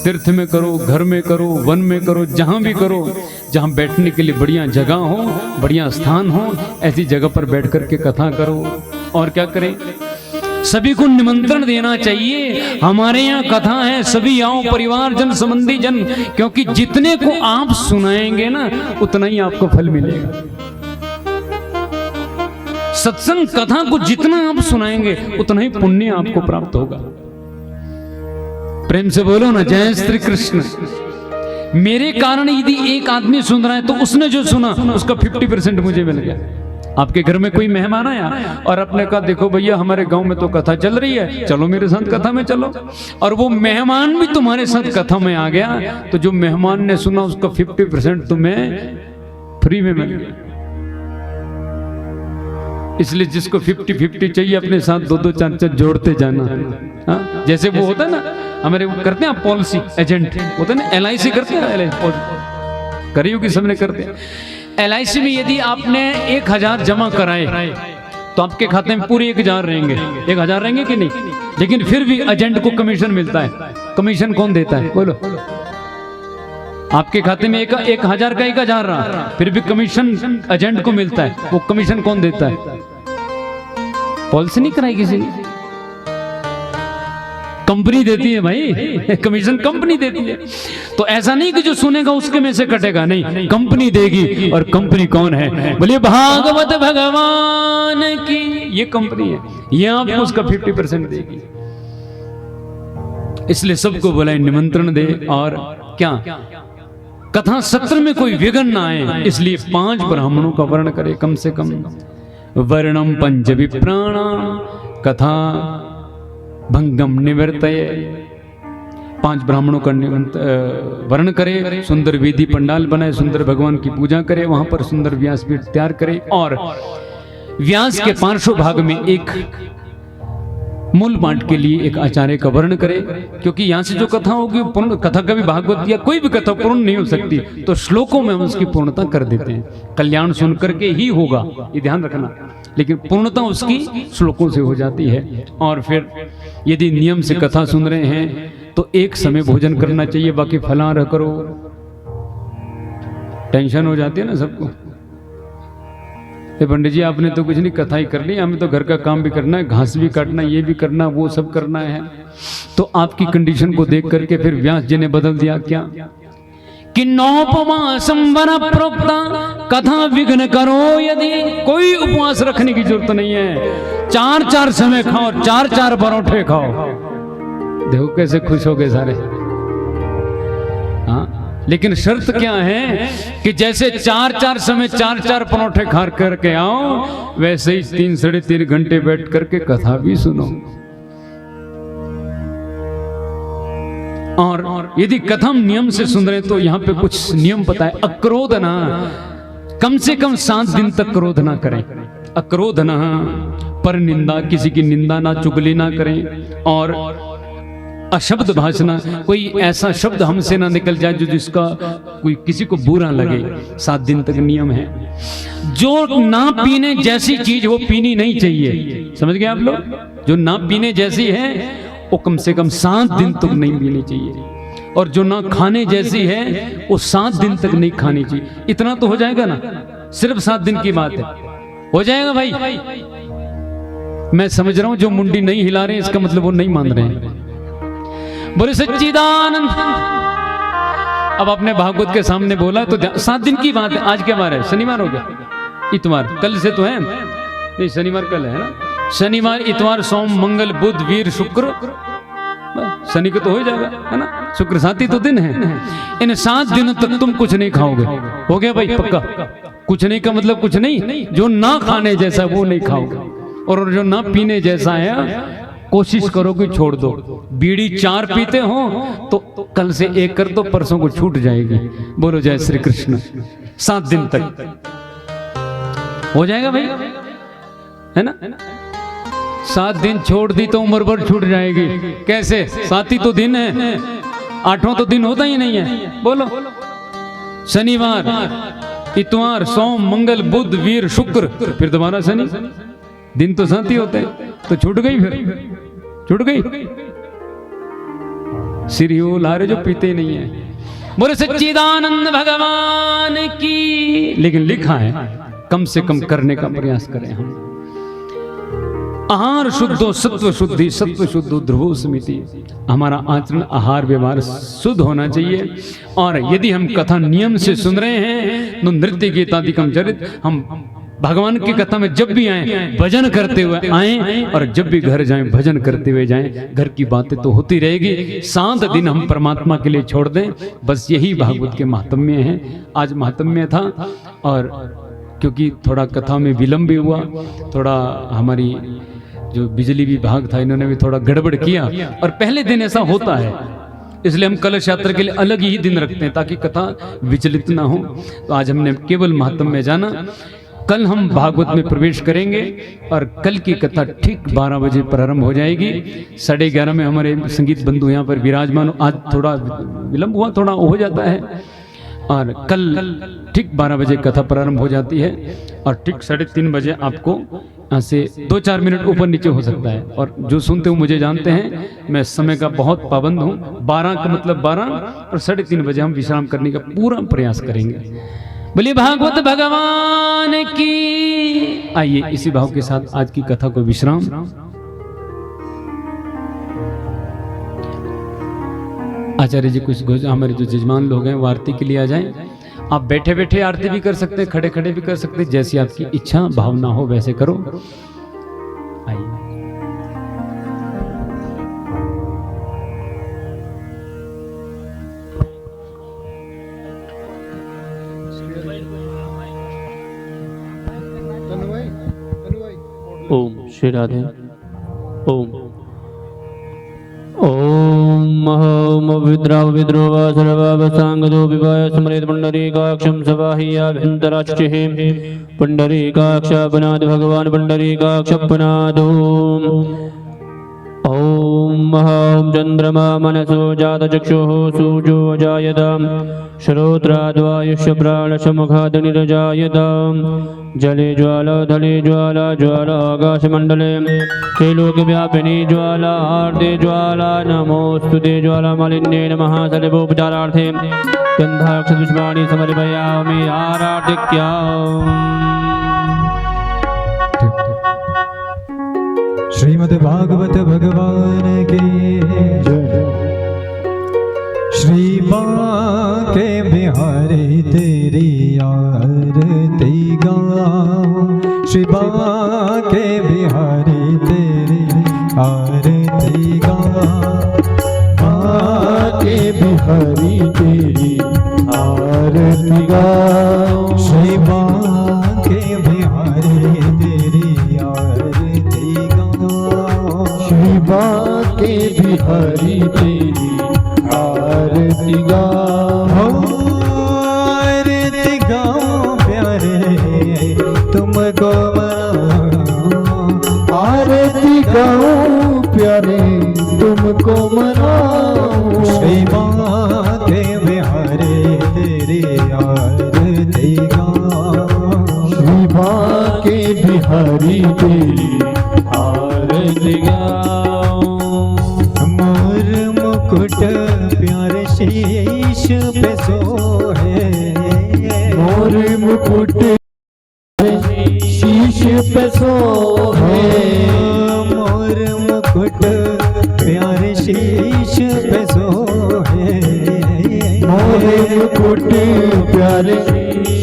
तीर्थ में करो, घर में करो, वन में करो, जहां भी करो, जहां बैठने के लिए बढ़िया जगह हो, बढ़िया स्थान हो, ऐसी जगह पर बैठ करके कथा करो। और क्या करें? सभी को निमंत्रण देना चाहिए। हमारे यहाँ कथा है, सभी आओ, परिवार जन, संबंधी जन, क्योंकि जितने को आप सुनाएंगे ना उतना ही आपको फल मिलेगा। सत्संग कथा को जितना आप सुनाएंगे उतना ही पुण्य आपको प्राप्त होगा। प्रेम से बोलो ना, जय श्री कृष्ण। मेरे कारण यदि एक आदमी सुन रहा है तो उसने जो सुना उसका 50% मुझे मिल गया। आपके घर में कोई मेहमान आया और आपने कहा, देखो भैया हमारे गांव में तो कथा चल रही है, चलो मेरे साथ कथा में चलो। और वो मेहमान भी तुम्हारे साथ कथा में आ गया, तो जो मेहमान ने सुना उसका 50% तुम्हें फ्री में मिल गया। इसलिए जिसको 50-50 चाहिए अपने साथ 2-2 4-4 जोड़ते जाना। हाँ, जैसे वो होता है ना, हमारे वो करते हैं पॉलिसी एजेंट होते हैं ना, LIC करते हैं, करी होगी सबने, करते हैं। LIC में यदि आपने 1000 जमा कराए तो आपके खाते में पूरे 1000 रहेंगे। 1000 रहेंगे कि नहीं? लेकिन फिर भी एजेंट को कमीशन मिलता है। कमीशन कौन देता है? बोलो। आपके खाते में 1000 का 1000 रहा, फिर भी कमीशन एजेंट को मिलता है। वो कमीशन कौन देता है? पॉलिसी नहीं कराई किसी ने, कंपनी देती है भाई, कमीशन कंपनी देती है। तो ऐसा नहीं कि जो सुनेगा उसके में से कटेगा, नहीं, कंपनी देगी। और कंपनी कौन है? बोलिए भागवत भगवान की। ये कंपनी है, ये आपको उसका 50% देगी। इसलिए सबको बुलाए, निमंत्रण दे। और क्या कथा सत्र में कोई विघ्न ना आए, इसलिए 5 ब्राह्मणों का वर्ण करे कम से कम। वर्णम पंच विप्राणा कथा भंगम निवर्तये। 5 ब्राह्मणों का वर्ण करे, सुंदर वेदी पंडाल बनाए, सुंदर भगवान की पूजा करे, वहां पर सुंदर व्यासपीठ तैयार करे। और व्यास के पार्श्व भाग में एक मूल पाठ के लिए एक आचार्य का वर्ण करे, क्योंकि यहाँ से जो कथा होगी पूर्ण कथा, कभी भागवत या कोई भी कथा पूर्ण नहीं हो सकती, तो श्लोकों में हम उसकी पूर्णता कर देते हैं। कल्याण सुन करके ही होगा, ये ध्यान रखना, लेकिन पूर्णता उसकी श्लोकों से हो जाती है। और फिर यदि नियम से कथा सुन रहे हैं तो एक समय भोजन करना चाहिए, बाकी फलाहार करो। टेंशन हो जाती है ना सबको, पंडित जी आपने तो कुछ नहीं, कथा ही कर ली, हमें तो घर का काम भी करना है, घास भी काटना, ये भी करना, वो सब करना है। तो आपकी कंडीशन को देख करके फिर व्यास जी ने बदल दिया क्या कि नौपवासं वर प्रोक्ता कथा विघ्न करो यदि। कोई उपवास रखने की जरूरत नहीं है, 4-4 समय खाओ, 4-4 परोठे खाओ। देखो कैसे खुश हो गए सारे। हाँ, लेकिन शर्त क्या है कि जैसे 4-4 समय 4-4 परोठे खा करके आओ, वैसे ही 3-3.5 घंटे बैठ करके कथा भी सुनो। और यदि कथा नियम से सुन रहे तो यहाँ पे कुछ नियम पता है। अक्रोध ना, कम से कम 7 दिन तक क्रोध ना करें। अक्रोध ना, पर निंदा, किसी की निंदा ना, चुगली ना करें। और अशब्द भाषण, कोई ऐसा शब्द हमसे ना निकल जाए जो जिसका कोई किसी को बुरा लगे। 7 दिन तक नियम है। जो ना पीने जैसी चीज वो पीनी नहीं चाहिए, समझ गए आप लोग। जो ना पीने जैसी है वो कम से कम 7 दिन तक नहीं पीनी चाहिए। और जो ना खाने जैसी है वो 7 दिन तक नहीं खानी चाहिए। इतना तो हो जाएगा ना, सिर्फ 7 दिन की बात है, हो जाएगा भाई। मैं समझ रहा हूं जो मुंडी नहीं हिला रहे इसका मतलब वो नहीं मान रहे हैं। बोले सच्चिदानंद। अब अपने भागवत के सामने बोला तो 7 दिन की बात है। आज क्या बार है? शनिवार हो गया, इतवार, कल से तो है नहीं, शनिवार कल है ना। शनिवार, इतवार, सोम, मंगल, बुध, वीर, शुक्र, शनि को तो हो जाएगा, है ना। शुक्र 7 तो दिन है। इन 7 दिनों तक तुम कुछ नहीं खाओगे। हो गया भाई पक्का? कुछ नहीं का मतलब कुछ नहीं, जो ना खाने जैसा वो नहीं खाओगे। और जो ना पीने जैसा है कोशिश करो कि छोड़ दो। बीड़ी 4 पीते हो तो कल से 1 कर दो, परसों को छूट जाएगी। बोलो जय श्री कृष्ण। 7 दिन तक हो जाएगा भाई, है ना। 7 दिन छोड़ दी तो उम्र भर छूट जाएगी। कैसे? 7 ही तो दिन है, 8वां तो दिन होता ही नहीं है। बोलो, शनिवार, इतवार, सोम, मंगल, बुध, वीर, शुक्र, फिर दोबारा शनि। दिन तो 7 ही होते हैं, तो छूट गई, फिर छूट गई। सिर ही वो ला रहे जो पीते ही नहीं है। बोले सच्चिदानंद भगवान की। लेकिन लिखा है कम से कम करने का प्रयास करें हम। आहार शुद्धो सत्व शुद्धि, सत्व शुद्धो ध्रुवो समिति। हमारा आचरण, आहार व्यवहार शुद्ध होना चाहिए। और यदि हम कथा नियम से सुन रहे हैं तो नृत्य गीतादिकम चरित, हम भगवान की कथा में जब भी आए भजन करते हुए आए, और जब भी घर जाएं भजन करते हुए जाएं। घर की बातें तो होती रहेगी, 7 दिन हम परमात्मा के लिए छोड़ दें। बस यही भागवत के महात्म्य है। आज महात्म्य था, और क्योंकि थोड़ा कथा में विलंब भी हुआ, थोड़ा हमारी जो बिजली विभाग था इन्होंने भी थोड़ा गड़बड़ किया, और पहले दिन ऐसा होता है, इसलिए हम कलश यात्रा के लिए अलग ही दिन रखते हैं ताकि कथा विचलित ना हो। तो आज हमने केवल महात्म्य जाना। कल हम भागवत में प्रवेश करेंगे और कल की कथा ठीक 12 बजे प्रारंभ हो जाएगी। 11:30 में हमारे संगीत बंधु यहाँ पर विराजमान। आज थोड़ा विलंब हुआ, थोड़ा हो जाता है, और कल ठीक 12 बजे कथा प्रारंभ हो जाती है। और ठीक 3:30 बजे आपको यहाँ से 2-4 मिनट ऊपर नीचे हो सकता है। और जो सुनते हो मुझे जानते हैं, मैं समय का बहुत पाबंद हूँ। 12 का मतलब 12, और 3:30 बजे हम विश्राम करने का पूरा प्रयास करेंगे। बोलिए भागवत भगवान की। आइए इसी भाव के साथ आज की कथा को विश्राम। आचार्य जी कुछ हमारे जो जजमान लोग हैं वो आरती के लिए आ जाएं। आप बैठे बैठे आरती भी कर सकते हैं, खड़े खड़े भी कर सकते हैं, जैसी आपकी इच्छा भावना हो वैसे करो। आइए। ओम श्री राधे। ओम ओम ओम विद्राव विद्रोवा सर्वावसांगदो विवाय स्मरेत पुंडरीकाक्षं सवाह्याभ्यन्तराक्षिः पुंडरीकाक्षपनाद भगवान पुंडरीकाक्षपनादो। ओम ओम चंद्रमा मनसो जातचक्षुः सूर्यो जायताम् श्रोत्राद्वायुष्य प्राणसमुखादनिर्जायताम् जले ज्वाला धले ज्वाला ज्वाला आकाशमण्डले त्रैलोक्यव्यापिनी ज्वाला आर्ते ज्वाला नमोस्तुते ज्वाला मालिन्ये नमः सर्वोपचारार्थे गन्धाक्षपुष्पाणि समर्पयामि आराधिक्याम्। श्रीमद् भागवत भगवान की जय। श्री बांके बिहारी तेरी आरती गाओ, श्री बांके बिहारी गाओ आरती गाओ प्यारे तुमको मनाओ। आरती गाओ प्यारे तुमको मनाओ। श्री बांके बिहारी तेरी आरती गाओ। श्री बांके बिहारी तेरी आरती गाओ। मोर मुकुट प्यारे शीश पे सोहे। मोर मुकुट शीश पे सोहे। मोर मुकुट प्यारे शीश पे सोहे। मोर मुकुट प्यारे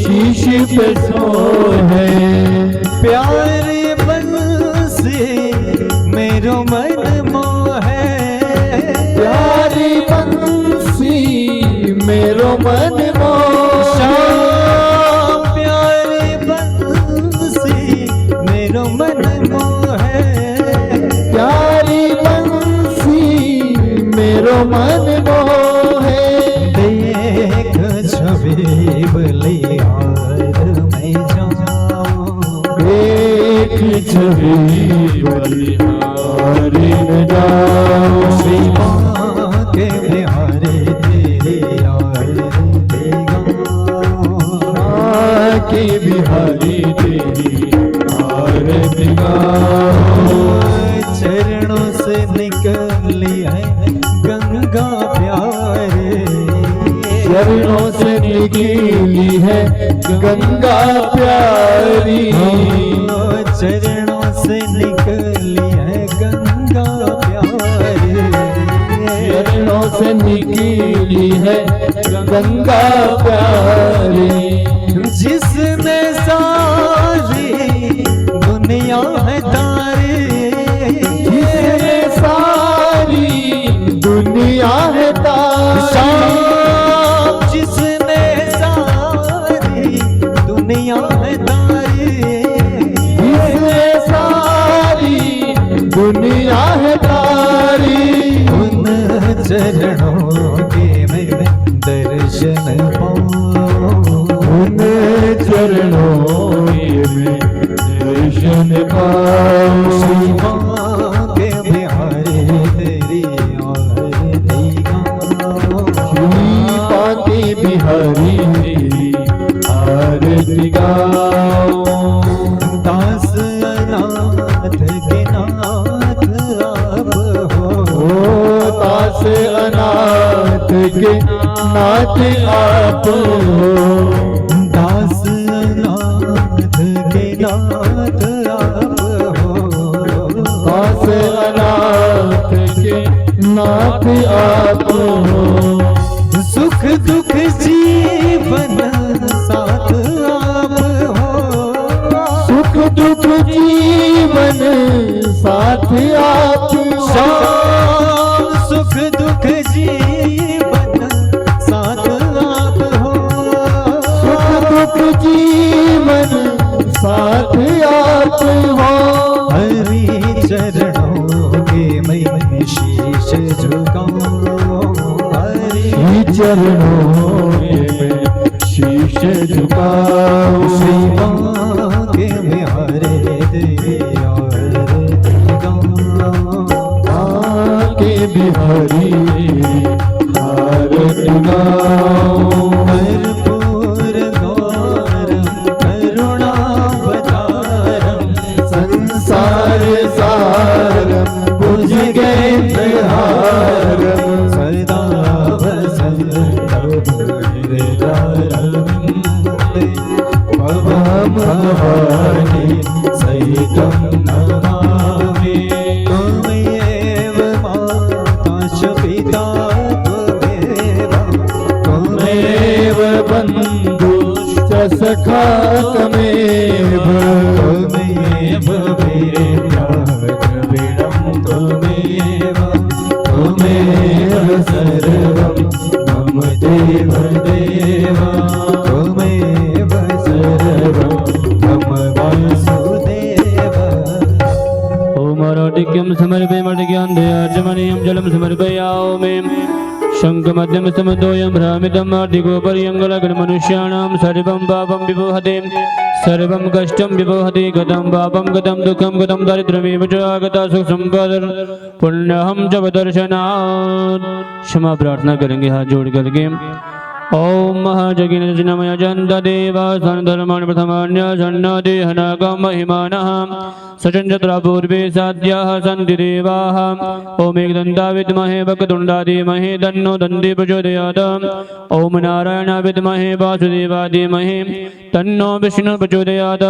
शीश पे सोहे। प्यारे बंसी मेरो मन मोहे। प्यारी बंसी मेरो मन मोहे। श्याम प्यारे बंसी मेरो मन मोहे। प्यारी बंसी मेरो मन मोहे। देख छवि बलिहार में जाऊं। एक छवि बलिहारी में जाओ। श्री बांके बिहारी तेरी आरती गाओ। बांके बिहारी तेरी आरती गाओ। चरणों से निकली है गंगा प्यारे। चरणों से निकली है गंगा प्यारी। चरणों से निकली है गंगा प्यारी। चरणों से निकली है गंगा प्यारी। जिसने सारी दुनिया है तारी। जिसने सारी दुनिया है तारी। जिसने सारी दुनिया है तारी। जिसने सारी दुनिया है तारी। उन चरणों के मैं दर्शन पाऊं। उन चरणों में दर्शन पाओ। श्री बांके बिहारी तेरी आरती गाओ। श्री बांके बिहारी तेरी आरती गाओ। दास अनाथ के नाथ आप हो। दास अनाथ के नाथ आप हो। दास अनाथ के नाथ आप हो। दास अनाथ के नाथ आप हो। सुख दुख जीवन साथ आप हो। सुख दुख जीवन साथ आप हो। शाम सुख दुख जीवन साथ आप हो। सुख दुख जीवन साथ आप हो। हरि चरणों के मैं शीश झुकाऊं। हरि चरणों में शीश झुकाओ। श्री बांके बिहारी तेरी आरती गाओ। बांके बिहारी आरती गाओ। कर्पूर गौरम करुणावतारम। संसार सारम भुजगेन्द्रहारम। सदा वसंत हृदयारविन्दे भवानी सहितं नमामि। त्वमेव माता च पिता त्वमेव। त्वमेव बन्धुश्च सखा त्वमेव। त्वमेव वेद्या द्रविणं त्वमेव। त्वमेव सर्वं मम देव देव। त्वमेव सर्वं मम वासुदेव। ओम आरोटिक्यं समर्पयामि मर्दज्ञान दयार्जमनीयं जलं समर्पयामि। शङ्खमध्यं समदोयं भ्रामितम् आर्थिको पर्यङ्गलगणमनुष्याणां सर्वं पापं विपोहते सर्वं कष्टं विपोहते गतं पापं गतं दुःखं गतं दारिद्र्यमेव च आगता सुख संपद पुण्यहं च दर्शनात्। क्षमा प्रार्थना करेंगे हाथ जोड़ करके। ओम महाजगिन नमय जन्त देवा सन धर्मान् प्रथमान्य सन्नदेहनागम महिमानः सचन्द्र पूर्वे साध्याः सन्ति देवाः। ओम एकदन्ता विद्महे वक्रतुण्डाय धीमहि तन्नो दन्ती प्रचोदयात्। ओम नारायणाय विद्महे वासुदेवाय धीमहि तन्नो विष्णुः प्रचोदयात्।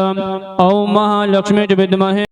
ओम महालक्ष्मी च विद्महे